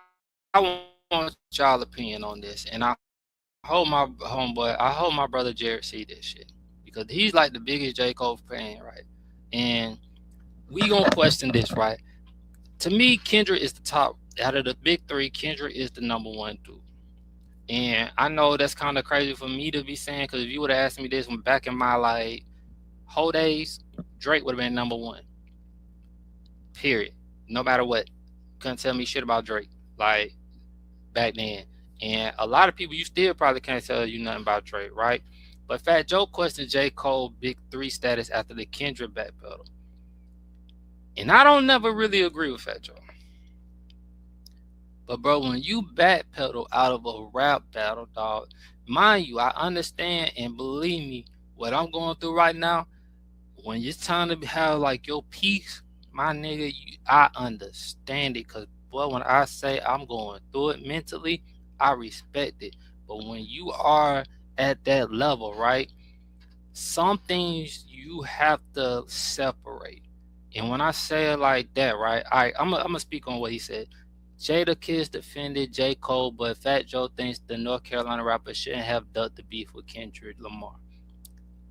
want y'all opinion on this. And I hope my homeboy, I hope my brother Jared see this shit. Because he's like the biggest J. Cole fan, right? And we gonna question this, right? To me, Kendrick is the top. Out of the big three, Kendrick is the number one dude. And I know that's kind of crazy for me to be saying, because if you would have asked me this when back in my like whole days, Drake would have been number one. Period. No matter what. Couldn't tell me shit about Drake like back then. And a lot of people, you still probably can't tell you nothing about Drake, right? But Fat Joe questioned J. Cole big three status after the Kendrick backpedal. And I don't never really agree with Fat Joe. But bro, when you backpedal out of a rap battle, dog, mind you, I understand and believe me, what I'm going through right now, when it's time to have like your peace, my nigga, I understand it. Cause boy, when I say I'm going through it mentally, I respect it. But when you are at that level, right, some things you have to separate. And when I say it like that, right, I'm gonna speak on what he said. Jadakiss defended J. Cole, but Fat Joe thinks the North Carolina rapper shouldn't have ducked the beef with Kendrick Lamar.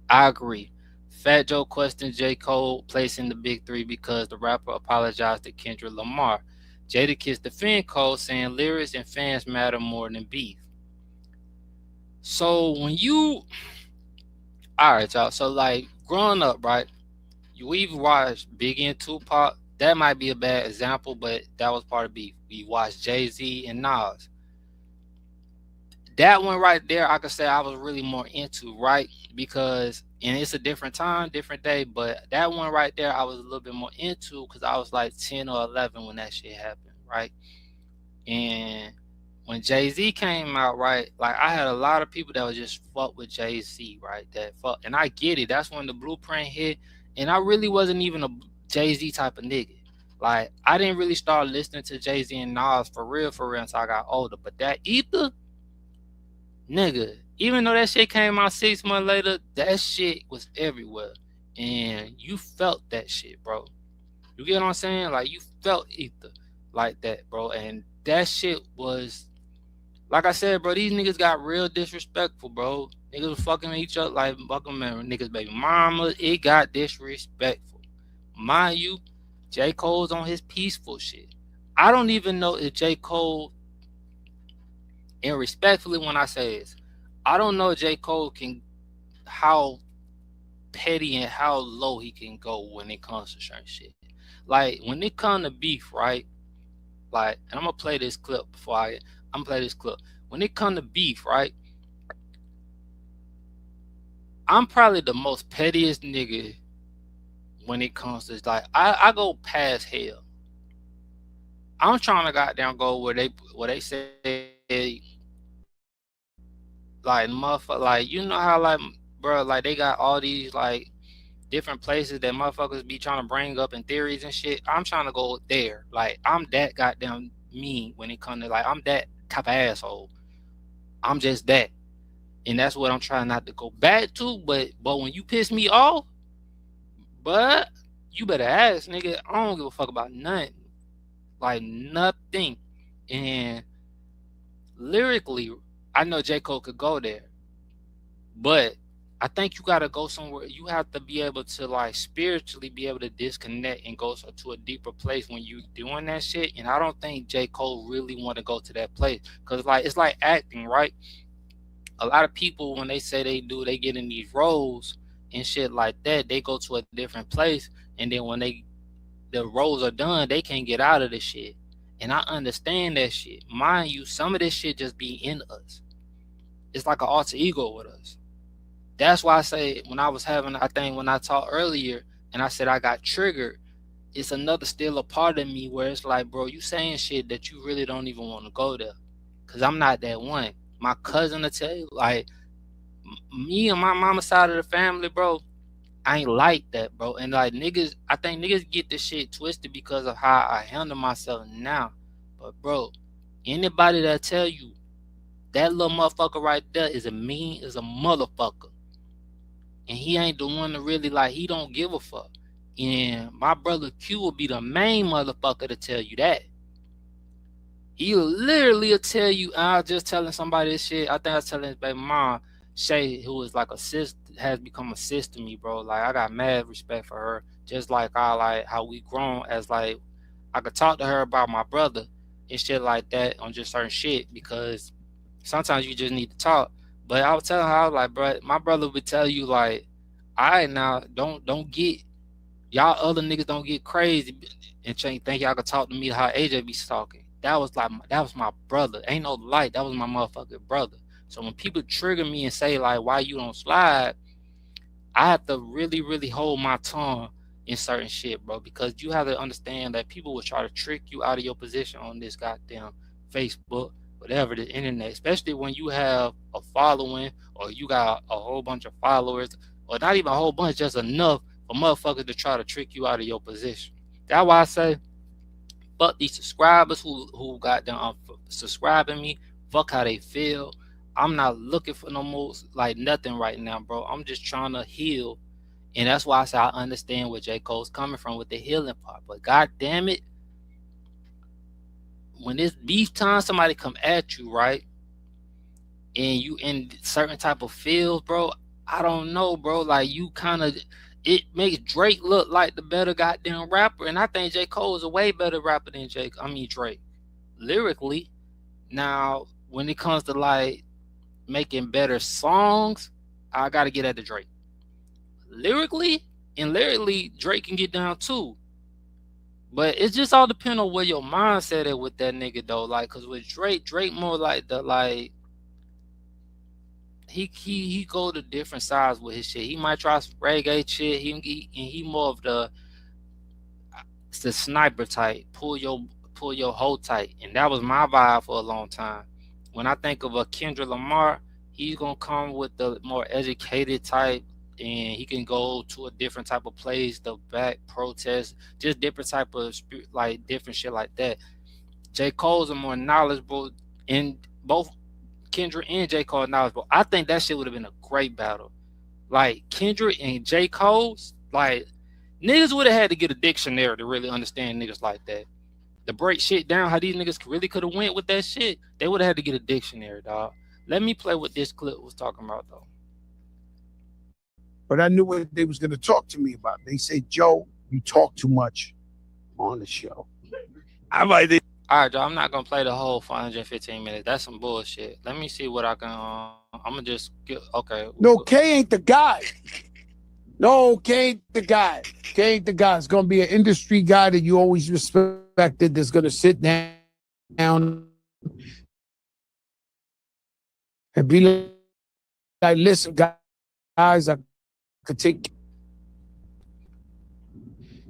I agree. Fat Joe questioned J. Cole placing the big three because the rapper apologized to Kendrick Lamar. Jadakiss defended Cole, saying lyrics and fans matter more than beef. So when you, all right, y'all. So like growing up, right? We've watched Biggie and Tupac. That might be a bad example, but that was part of beef. We watched Jay-Z and Nas. That one right there, I could say I was really more into, right? Because, and it's a different time, different day, but that one right there, I was a little bit more into because I was like 10 or 11 when that shit happened, right? And when Jay-Z came out, right, like I had a lot of people that would just fuck with Jay-Z, right? That fuck, and I get it. That's when the Blueprint hit, and I really wasn't even a Jay-Z type of nigga. Like I didn't really start listening to Jay-Z and Nas for real until I got older. But that Ether, nigga, even though that shit came out 6 months later, that shit was everywhere, and you felt that shit, bro. You get what I'm saying? Like you felt Ether like that, bro, and that shit was. Like I said, bro, these niggas got real disrespectful, bro. Niggas was fucking each other like fucking niggas' baby mama. It got disrespectful. Mind you, J. Cole's on his peaceful shit. I don't even know if J. Cole, and respectfully when I say this, I don't know if J. Cole can, how petty and how low he can go when it comes to certain shit. Like, when it comes to beef, right? Like, and I'm going to play this clip I'm going to play this clip. When it comes to beef, right? I'm probably the most pettiest nigga when it comes to, like, I go past hell. I'm trying to goddamn go where they say, like, motherfucker, like, you know how, like, bro, like, they got all these, like, different places that motherfuckers be trying to bring up in theories and shit. I'm trying to go there. Like, I'm that goddamn mean when it comes to, like, I'm that type of asshole. I'm just that. And that's what I'm trying not to go back to. But when you piss me off, but you better ask, nigga. I don't give a fuck about nothing. Like, nothing. And lyrically, I know J. Cole could go there. But I think you gotta go somewhere. You have to be able to, like, spiritually be able to disconnect and go to a deeper place when you doing that shit. And I don't think J. Cole really want to go to that place, cause like it's like acting, right? A lot of people, when they say they get in these roles and shit like that, they go to a different place, and then when they the roles are done, they can't get out of this shit. And I understand that shit. Mind you, some of this shit just be in us. It's like an alter ego with us. That's why I say when I talked earlier and I said I got triggered, it's another still a part of me where it's like, bro, you saying shit that you really don't even want to go there. Cause I'm not that one. My cousin will tell you, like, me and my mama's side of the family, bro, I ain't like that, bro. And like niggas, I think niggas get this shit twisted because of how I handle myself now. But bro, anybody that tell you that little motherfucker right there is a motherfucker. And he ain't the one to really, like, he don't give a fuck. And my brother Q will be the main motherfucker to tell you that. He'll literally tell you, I was just telling somebody this shit. I think I was telling his baby mom, Shay, who is like a sis, has become a sis to me, bro. Like, I got mad respect for her. Just like I like how we grown as, like, I could talk to her about my brother and shit like that on just certain shit because sometimes you just need to talk. But I was telling her, I was like, bro, my brother would tell you, like, all right, now, don't get, y'all other niggas don't get crazy and think y'all could talk to me how AJ be talking. That was my brother. Ain't no light. That was my motherfucking brother. So when people trigger me and say, like, why you don't slide, I have to really, really hold my tongue in certain shit, bro, because you have to understand that people will try to trick you out of your position on this goddamn Facebook, whatever, the internet, especially when you have a following or you got a whole bunch of followers, or not even a whole bunch, just enough for motherfuckers to try to trick you out of your position. That's why I say, fuck these subscribers who got them subscribing me. Fuck how they feel. I'm not looking for no more, like, nothing right now, bro. I'm just trying to heal. And that's why I say I understand where J. Cole's coming from with the healing part. But god damn it, when these times somebody come at you, right, and you in certain type of fields, bro, I don't know, bro. Like, you kind of, it makes Drake look like the better goddamn rapper. And I think J. Cole is a way better rapper than Drake. Lyrically. Now, when it comes to, like, making better songs, I got to get at the Drake. Lyrically, Drake can get down too. But it's just all depend on where your mindset is with that nigga, though. Like, cause with Drake more like the, like, he go to different sides with his shit. He might try some reggae shit. He more of the sniper type, pull your hoe tight, and that was my vibe for a long time. When I think of a Kendrick Lamar, he's gonna come with the more educated type, and he can go to a different type of place, the back protest, just different type of like different shit like that. J. Cole's are more knowledgeable, and both Kendrick and J. Cole are knowledgeable. I think that shit would have been a great battle. Like, Kendrick and J. Cole's, like, niggas would have had to get a dictionary to really understand niggas like that. To break shit down, how these niggas really could have went with that shit, they would have had to get a dictionary, dog. Let me play what this clip was talking about, though. But I knew what they was going to talk to me about. They said, Joe, you talk too much on the show. All right, Joe, I'm not going to play the whole 415 minutes. That's some bullshit. Let me see what I can, I'm going to just get, okay. No, K ain't the guy. No, K ain't the guy. K ain't the guy. It's going to be an industry guy that you always respected that's going to sit down and be like, listen, guys, I could take.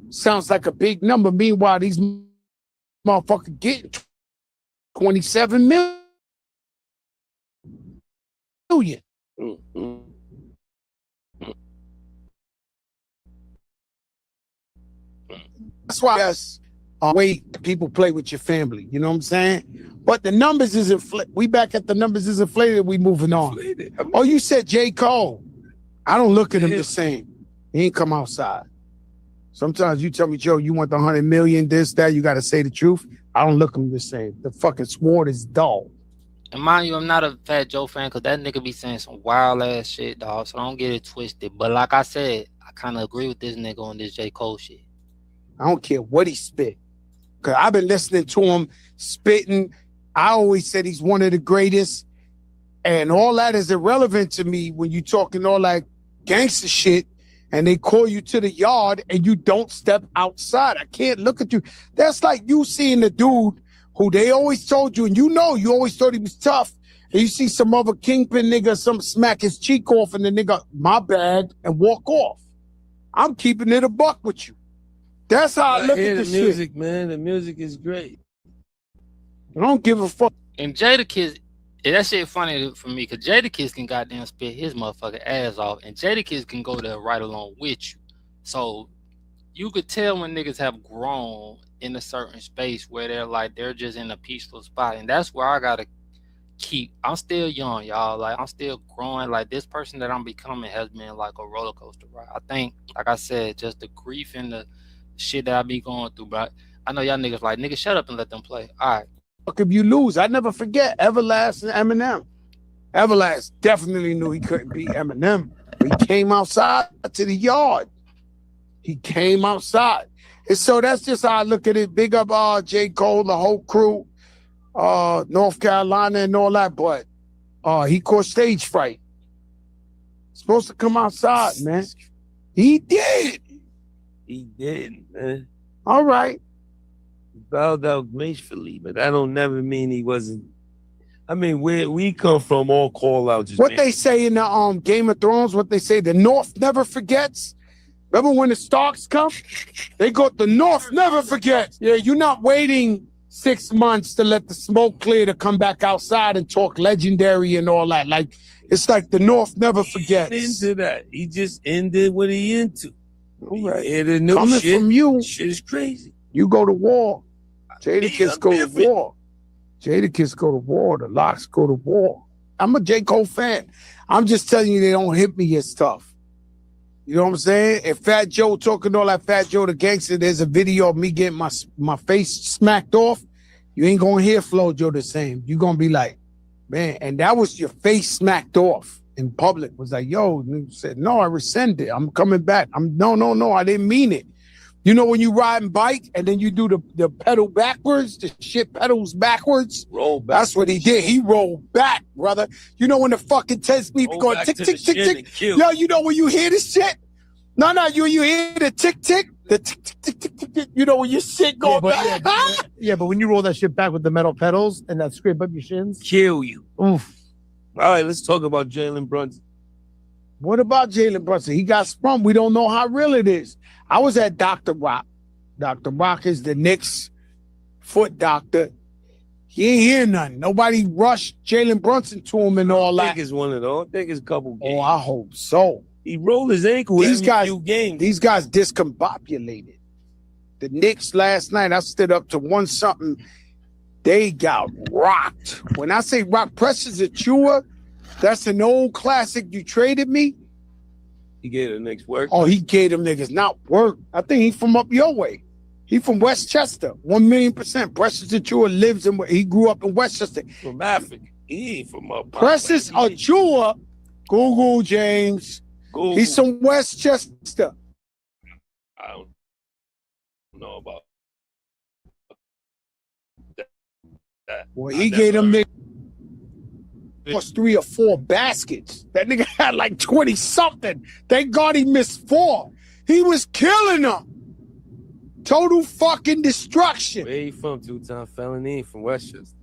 Sounds like a big number. Meanwhile, these motherfuckers getting 27 million. That's why wait, people play with your family. You know what I'm saying? But the numbers is inflated. We back at the numbers is inflated. We moving on. Oh, you said J. Cole. I don't look at him the same. He ain't come outside. Sometimes you tell me, Joe, you want the 100 million, this, that, you got to say the truth. I don't look at him the same. The fucking sword is dull. And mind you, I'm not a Fat Joe fan because that nigga be saying some wild ass shit, dog. So don't get it twisted. But like I said, I kind of agree with this nigga on this J. Cole shit. I don't care what he spit. Because I've been listening to him spitting. I always said he's one of the greatest. And all that is irrelevant to me when you talking all that gangster shit and they call you to the yard and you don't step outside. I can't look at you. That's like you seeing the dude who they always told you, and you always thought he was tough. And you see some other kingpin nigga, some smack his cheek off, and the nigga, my bad, and walk off. I'm keeping it a buck with you. That's how I look at the music, shit. man. The music is great. I don't give a fuck. And Jadakiss, that shit funny for me, because Jadakiss can goddamn spit his motherfucking ass off, and Jadakiss can go there right along with you. So you could tell when niggas have grown in a certain space where they're just in a peaceful spot. And that's where I gotta I'm still young, y'all. Like, I'm still growing. Like, this person that I'm becoming has been like a roller coaster ride. I think, like I said, just the grief and the shit that I be going through. But I know y'all niggas like, nigga, shut up and let them play. All right. Fuck if you lose. I never forget Everlast and Eminem. Everlast definitely knew he couldn't beat Eminem. He came outside to the yard. He came outside. And so that's just how I look at it. Big up J. Cole, the whole crew. North Carolina and all that, but he caught stage fright. Supposed to come outside, man. He did. He did, man. All right. He bowed out gracefully, but that don't never mean he wasn't. I mean, where we come from, all call outs. What they say in the Game of Thrones, what they say, the North never forgets. Remember when the Starks come? They go, the North never forgets. Yeah, you're not waiting 6 months to let the smoke clear to come back outside and talk legendary and all that. Like, it's like the North never forgets. Into that. He just ended what he into. All right. The new Coming shit, from you, shit is crazy. you go to war. Jadakiss go to war. Jadakiss go to war. The Locks go to war. I'm a J. Cole fan. I'm just telling you, they don't hit me as tough. You know what I'm saying? If Fat Joe talking all that Fat Joe the gangster, there's a video of me getting my face smacked off. You ain't gonna hear Flo Joe the same. You gonna be like, man, and that was your face smacked off in public. Was like, yo, and he said, no, I rescind it. I'm coming back. No, I didn't mean it. You know when you ride and bike and then you do the pedal backwards, the shit pedals backwards? Roll back. That's what he did. He rolled back, brother. You know when the fucking 10 speed be going tick, tick, tick, tick. Yo, you know when you hear this shit? No, you hear the tick, tick, the tick, tick, tick, tick, tick, tick. You know when your shit go back. Yeah, but when you roll that shit back with the metal pedals and that scrape up your shins, Kill you. oof. All right, let's talk about Jalen Brunson. What about Jalen Brunson? He got sprung. We don't know how real it is. I was at Dr. Rock. Dr. Rock is the Knicks foot doctor. He ain't hear nothing. Nobody rushed Jalen Brunson to him and all I that. think it's one of those. I think it's a couple games. Oh, I hope so. He rolled his ankle These guys, few games. these guys discombobulated. The Knicks last night, I stood up to 1-0. They got rocked. When I say rock, Precious Achua, that's an old classic. You traded me. He gave the Knicks work. Oh, he gave them niggas not work. I think he from up your way. He from Westchester, 1,000,000%. Precious Achua he grew up in Westchester. From Africa. He ain't from up. Precious Achua, Google James. Google. He's from Westchester. I don't know about that. Well, he gave them niggas plus 3 or 4 baskets. That nigga had like 20-something. Thank God he missed 4. He was killing them. Total fucking destruction. Where he from? 2-time felony from Westchester.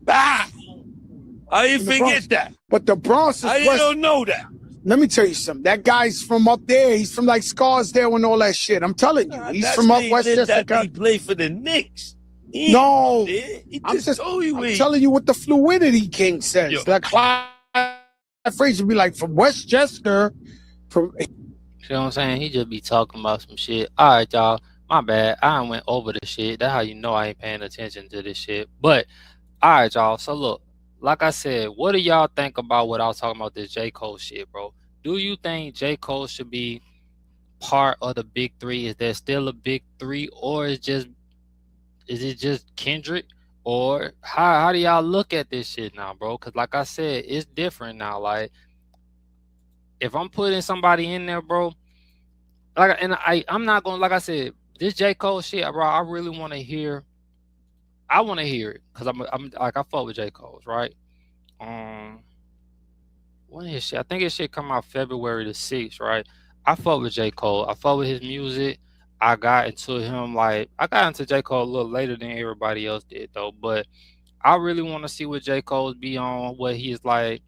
Ah! How you In the forget Bronx. that? But the Bronx is How you don't know that? Let me tell you something. That guy's from up there. He's from like Scarsdale and all that shit. I'm telling you. He's That's from up where he Westchester. lived after he played for the Knicks. He No. He I'm just told you where I'm he- telling you what the fluidity king says. Yo. Like Clyde Frazier be like from Westchester. From You know what I'm saying? He just be talking about some shit. All right, y'all. My bad. I went over the shit. That's how you know I ain't paying attention to this shit. But, all right, y'all. So, look. Like I said, what do y'all think about what I was talking about, this J. Cole shit, bro? Do you think J. Cole should be part of the big 3? Is there still a big 3? Or is it just Kendrick? Or how do y'all look at this shit now, bro? Because like I said, it's different now. Like, if I'm putting somebody in there, bro, I'm not gonna, like I said, this J. Cole shit, bro, I really want to hear. I want to hear it because I'm like, I fuck with J. Cole's, right? When is shit? I think it should come out February the 6th, right? I fuck with J. Cole. I fuck with his music. I got into him I got into J. Cole a little later than everybody else did though. But I really want to see what J. Cole's be on, what he's like,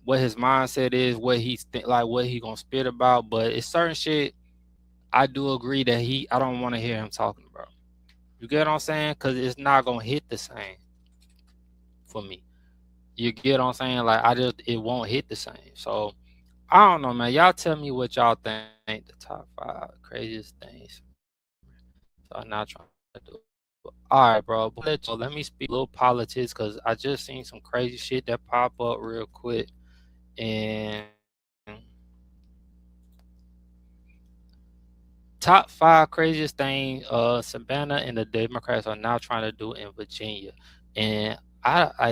what his mindset is, what he's what he gonna spit about. But it's certain shit I do agree that I don't want to hear him talking about. You get what I'm saying? Cause it's not gonna hit the same for me. You get what I'm saying? It won't hit the same. So I don't know, man. Y'all tell me what y'all think the top 5 craziest things. So I'm not trying to do it. All right, bro. But let me speak a little politics because I just seen some crazy shit that pop up real quick. And top 5 craziest thing Savannah and the Democrats are now trying to do in Virginia. And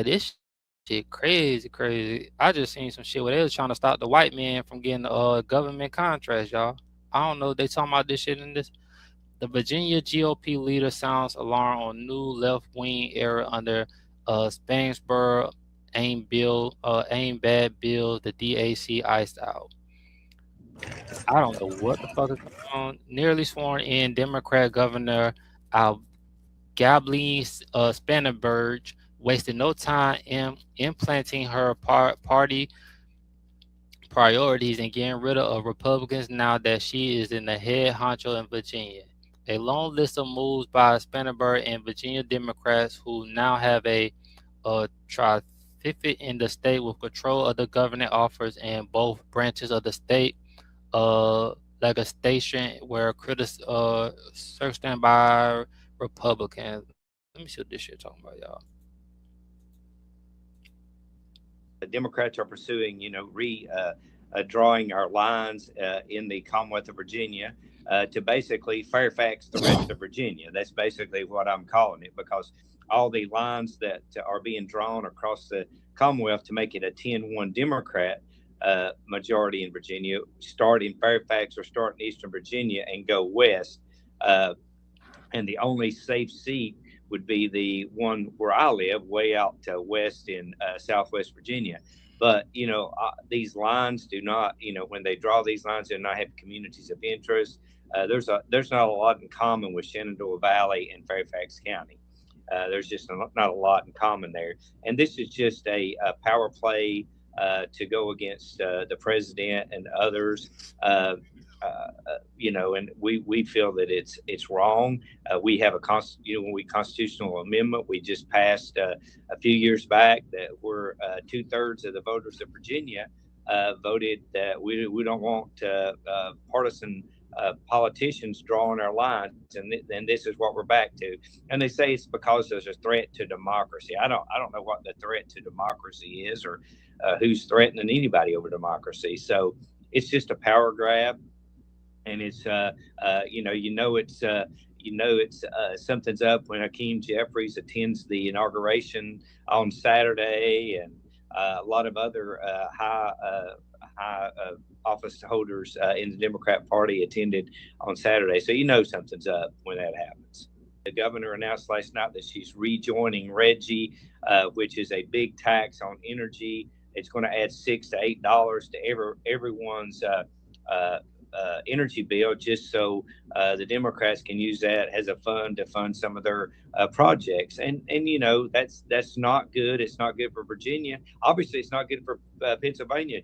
this shit crazy. I just seen some shit where they was trying to stop the white man from getting government contracts, y'all. I don't know. They talking about this shit in this. The Virginia GOP leader sounds alarm on new left-wing era under Spangsboro aim bad bill the DAC iced out. I don't know what the fuck is going on. Nearly sworn in Democrat Governor Al Gableen Spanberg wasted no time in implanting her party priorities and getting rid of Republicans now that she is in the head honcho in Virginia. A long list of moves by Spanberg and Virginia Democrats who now have a trifecta in the state with control of the governing office and both branches of the state legislation where critics searched by Republicans. Let me see what this shit talking about, y'all. The Democrats are pursuing, drawing our lines in the Commonwealth of Virginia to basically Fairfax the rest of Virginia. That's basically what I'm calling it, because all the lines that are being drawn across the Commonwealth to make it a 10-1 Democrat majority in Virginia start in Fairfax or start in Eastern Virginia and go west. And the only safe seat would be the one where I live, way out west in Southwest Virginia. But, these lines do not, when they draw these lines, do not have communities of interest. There's not a lot in common with Shenandoah Valley and Fairfax County. There's just not a lot in common there. And this is just a power play to go against the president and others. And we feel that it's wrong. We have a constitutional amendment we just passed a few years back that where 2/3 of the voters of Virginia voted that we don't want partisan politicians drawing our lines, and this is what we're back to. And they say it's because there's a threat to democracy. I don't know what the threat to democracy is, or who's threatening anybody over democracy. So it's just a power grab. And it's something's up when Hakeem Jeffries attends the inauguration on Saturday, and a lot of other high office holders in the Democrat Party attended on Saturday. So something's up when that happens. The governor announced last night that she's rejoining Reggie, which is a big tax on energy. It's going to add $6 to $8 to everyone's energy bill, just so the Democrats can use that as a fund to fund some of their projects. And that's not good. It's not good for Virginia. Obviously, it's not good for Pennsylvania.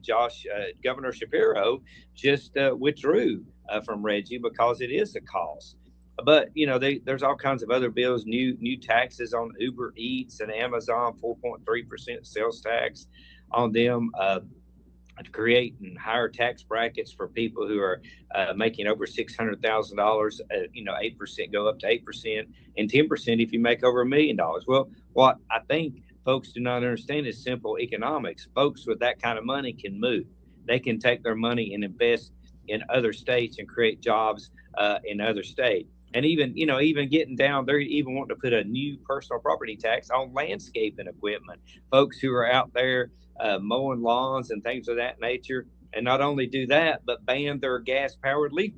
Governor Shapiro just withdrew from Reggie because it is a cost. But there's all kinds of other bills, new taxes on Uber Eats and Amazon, 4.3% sales tax on them. Creating higher tax brackets for people who are making over $600,000, 8% go up to 8% and 10% if you make over $1 million. Well, what I think folks do not understand is simple economics. Folks with that kind of money can move. They can take their money and invest in other states and create jobs in other states. And even getting down, they're even wanting to put a new personal property tax on landscaping equipment. Folks who are out there mowing lawns and things of that nature. And not only do that, but ban their gas-powered leaf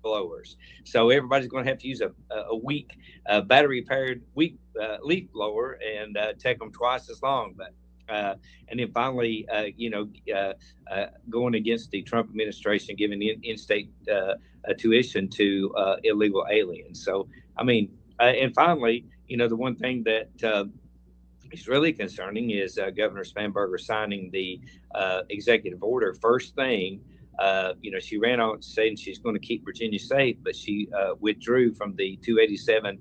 blowers. So everybody's going to have to use a weak battery-powered leaf blower and take them twice as long. But And then finally, going against the Trump administration, giving in-state tuition to illegal aliens. So, I mean, and finally, the one thing that is really concerning is Governor Spanberger signing the executive order. First thing, she ran on saying she's going to keep Virginia safe, but she withdrew from the 287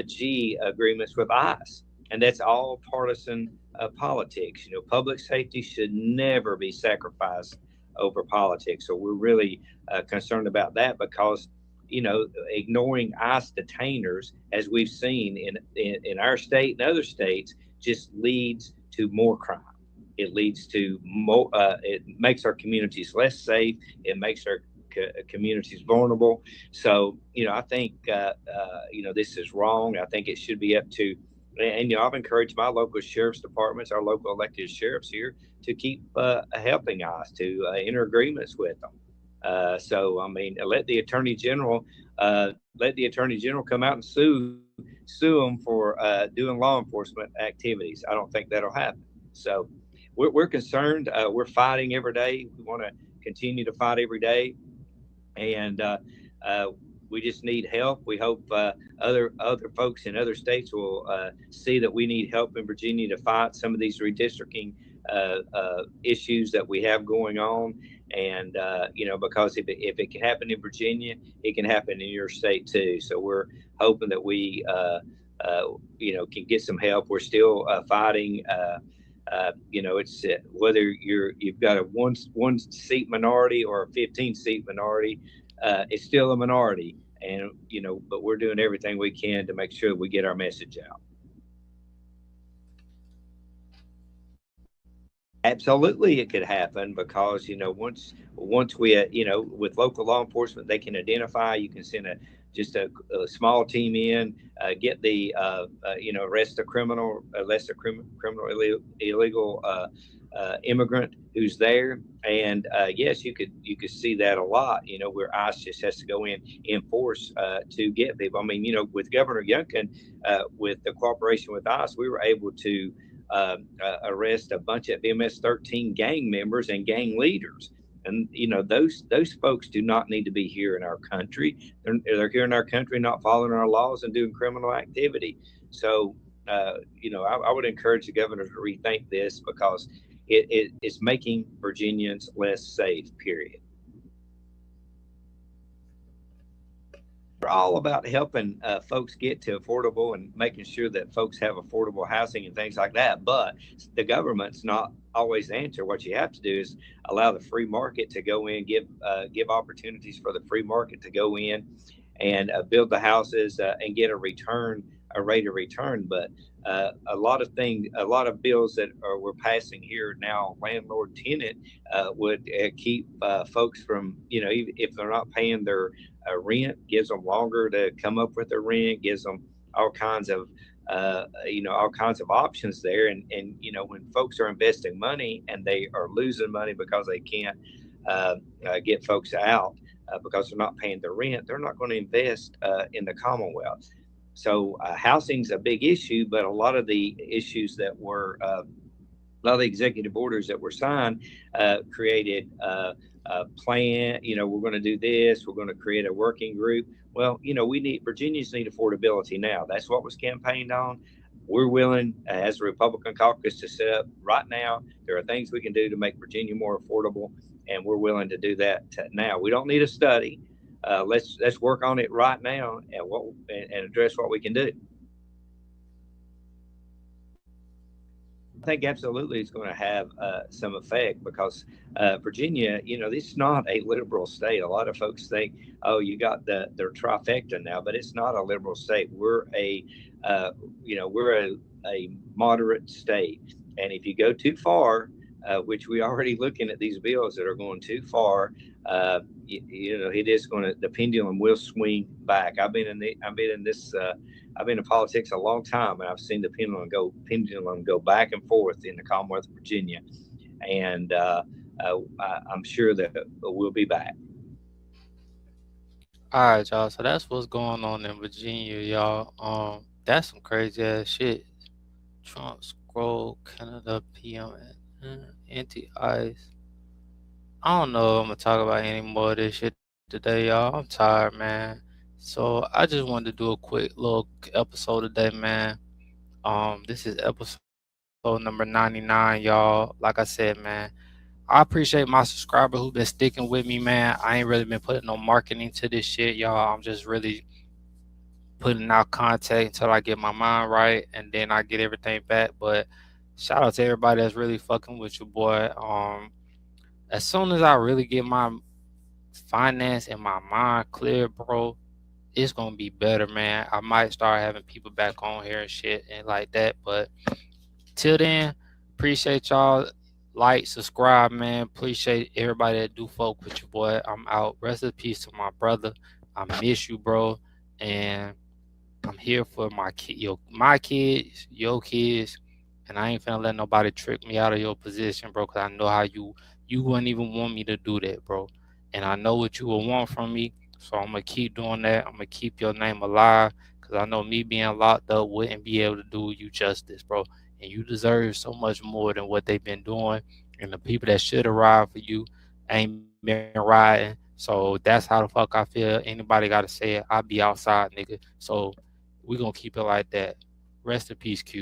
G agreements with ICE. And that's all partisan politics. Public safety should never be sacrificed over politics. So we're really concerned about that because, ignoring ICE detainers, as we've seen in our state and other states, just leads to more crime. It leads to more, it makes our communities less safe. It makes our communities vulnerable. So, I think, this is wrong. I think it should be up to, and, I've encouraged my local sheriff's departments, our local elected sheriffs here, to keep helping us, to enter agreements with them. So, I mean, let the attorney general come out and sue them for doing law enforcement activities. I don't think that'll happen. So we're concerned. We're fighting every day. We want to continue to fight every day, and we just need help. We hope other folks in other states will see that we need help in Virginia to fight some of these redistricting issues that we have going on. And, because if it can happen in Virginia, it can happen in your state too. So we're hoping that we, can get some help. We're still fighting. It's whether you've got a one seat minority or a 15 seat minority, it's still a minority. And, but we're doing everything we can to make sure we get our message out. Absolutely, it could happen because once we with local law enforcement, they can identify. You can send a small team in, get the arrest a criminal illegal immigrant who's there, and yes, you could see that a lot. Where ICE just has to go in force to get people. I mean, with Governor Youngkin, with the cooperation with ICE, we were able to arrest a bunch of MS-13 gang members and gang leaders. And those folks do not need to be here in our country. They're here in our country, not following our laws and doing criminal activity. So, I would encourage the governor to rethink this because it's making Virginians less safe. Period. We're all about helping folks get to affordable and making sure that folks have affordable housing and things like that. But the government's not always the answer. What you have to do is allow the free market to go in, give opportunities for the free market to go in and build the houses and get a rate of return. But a lot of bills that we're passing here now, landlord tenant, would keep folks from, if they're not paying their rent, gives them longer to come up with their rent, gives them all kinds of options there. And when folks are investing money and they are losing money because they can't get folks out because they're not paying their rent, they're not going to invest in the Commonwealth. So housing's a big issue, but a lot of the issues that were a lot of the executive orders that were signed created a plan. We're going to do this. We're going to create a working group. Well, Virginians need affordability now. That's what was campaigned on. We're willing, as a Republican caucus, to set up right now. There are things we can do to make Virginia more affordable, and we're willing to do that now. We don't need a study. Let's work on it right now and address what we can do. I think absolutely it's going to have some effect because Virginia, this is not a liberal state. A lot of folks think, oh, you got their trifecta now, but it's not a liberal state. We're a moderate state, and if you go too far, which we already looking at these bills that are going too far, it is going to, the pendulum will swing back. I've been in politics a long time, and I've seen the pendulum go back and forth in the Commonwealth of Virginia, and I'm sure that we'll be back. All right, y'all. So that's what's going on in Virginia, y'all. That's some crazy ass shit. Trump's Road, Canada, PM, anti-ice. I don't know if I'm gonna talk about any more of this shit today, y'all. I'm tired, man. So I just wanted to do a quick little episode today, man. This is episode number 99, y'all. Like I said, man, I appreciate my subscriber who been sticking with me, man. I ain't really been putting no marketing to this shit, y'all. I'm just really putting out content until I get my mind right, and then I get everything back. But shout out to everybody that's really fucking with your boy. As soon as I really get my finance and my mind clear, bro, it's gonna be better, man. I might start having people back on here and shit and like that. But till then, appreciate y'all. Like, subscribe, man. Appreciate everybody that do folk with your boy. I'm out. Rest in peace to my brother. I miss you, bro. And I'm here for my kids, your kids, and I ain't finna let nobody trick me out of your position, bro. Cause I know how you wouldn't even want me to do that, bro. And I know what you will want from me, so I'm gonna keep doing that. I'm gonna keep your name alive, cause I know me being locked up wouldn't be able to do you justice, bro. And you deserve so much more than what they've been doing. And the people that should have ride for you ain't been riding. So that's how the fuck I feel. Anybody gotta say it, I'll be outside, nigga. So we're gonna keep it like that. Rest in peace, Q.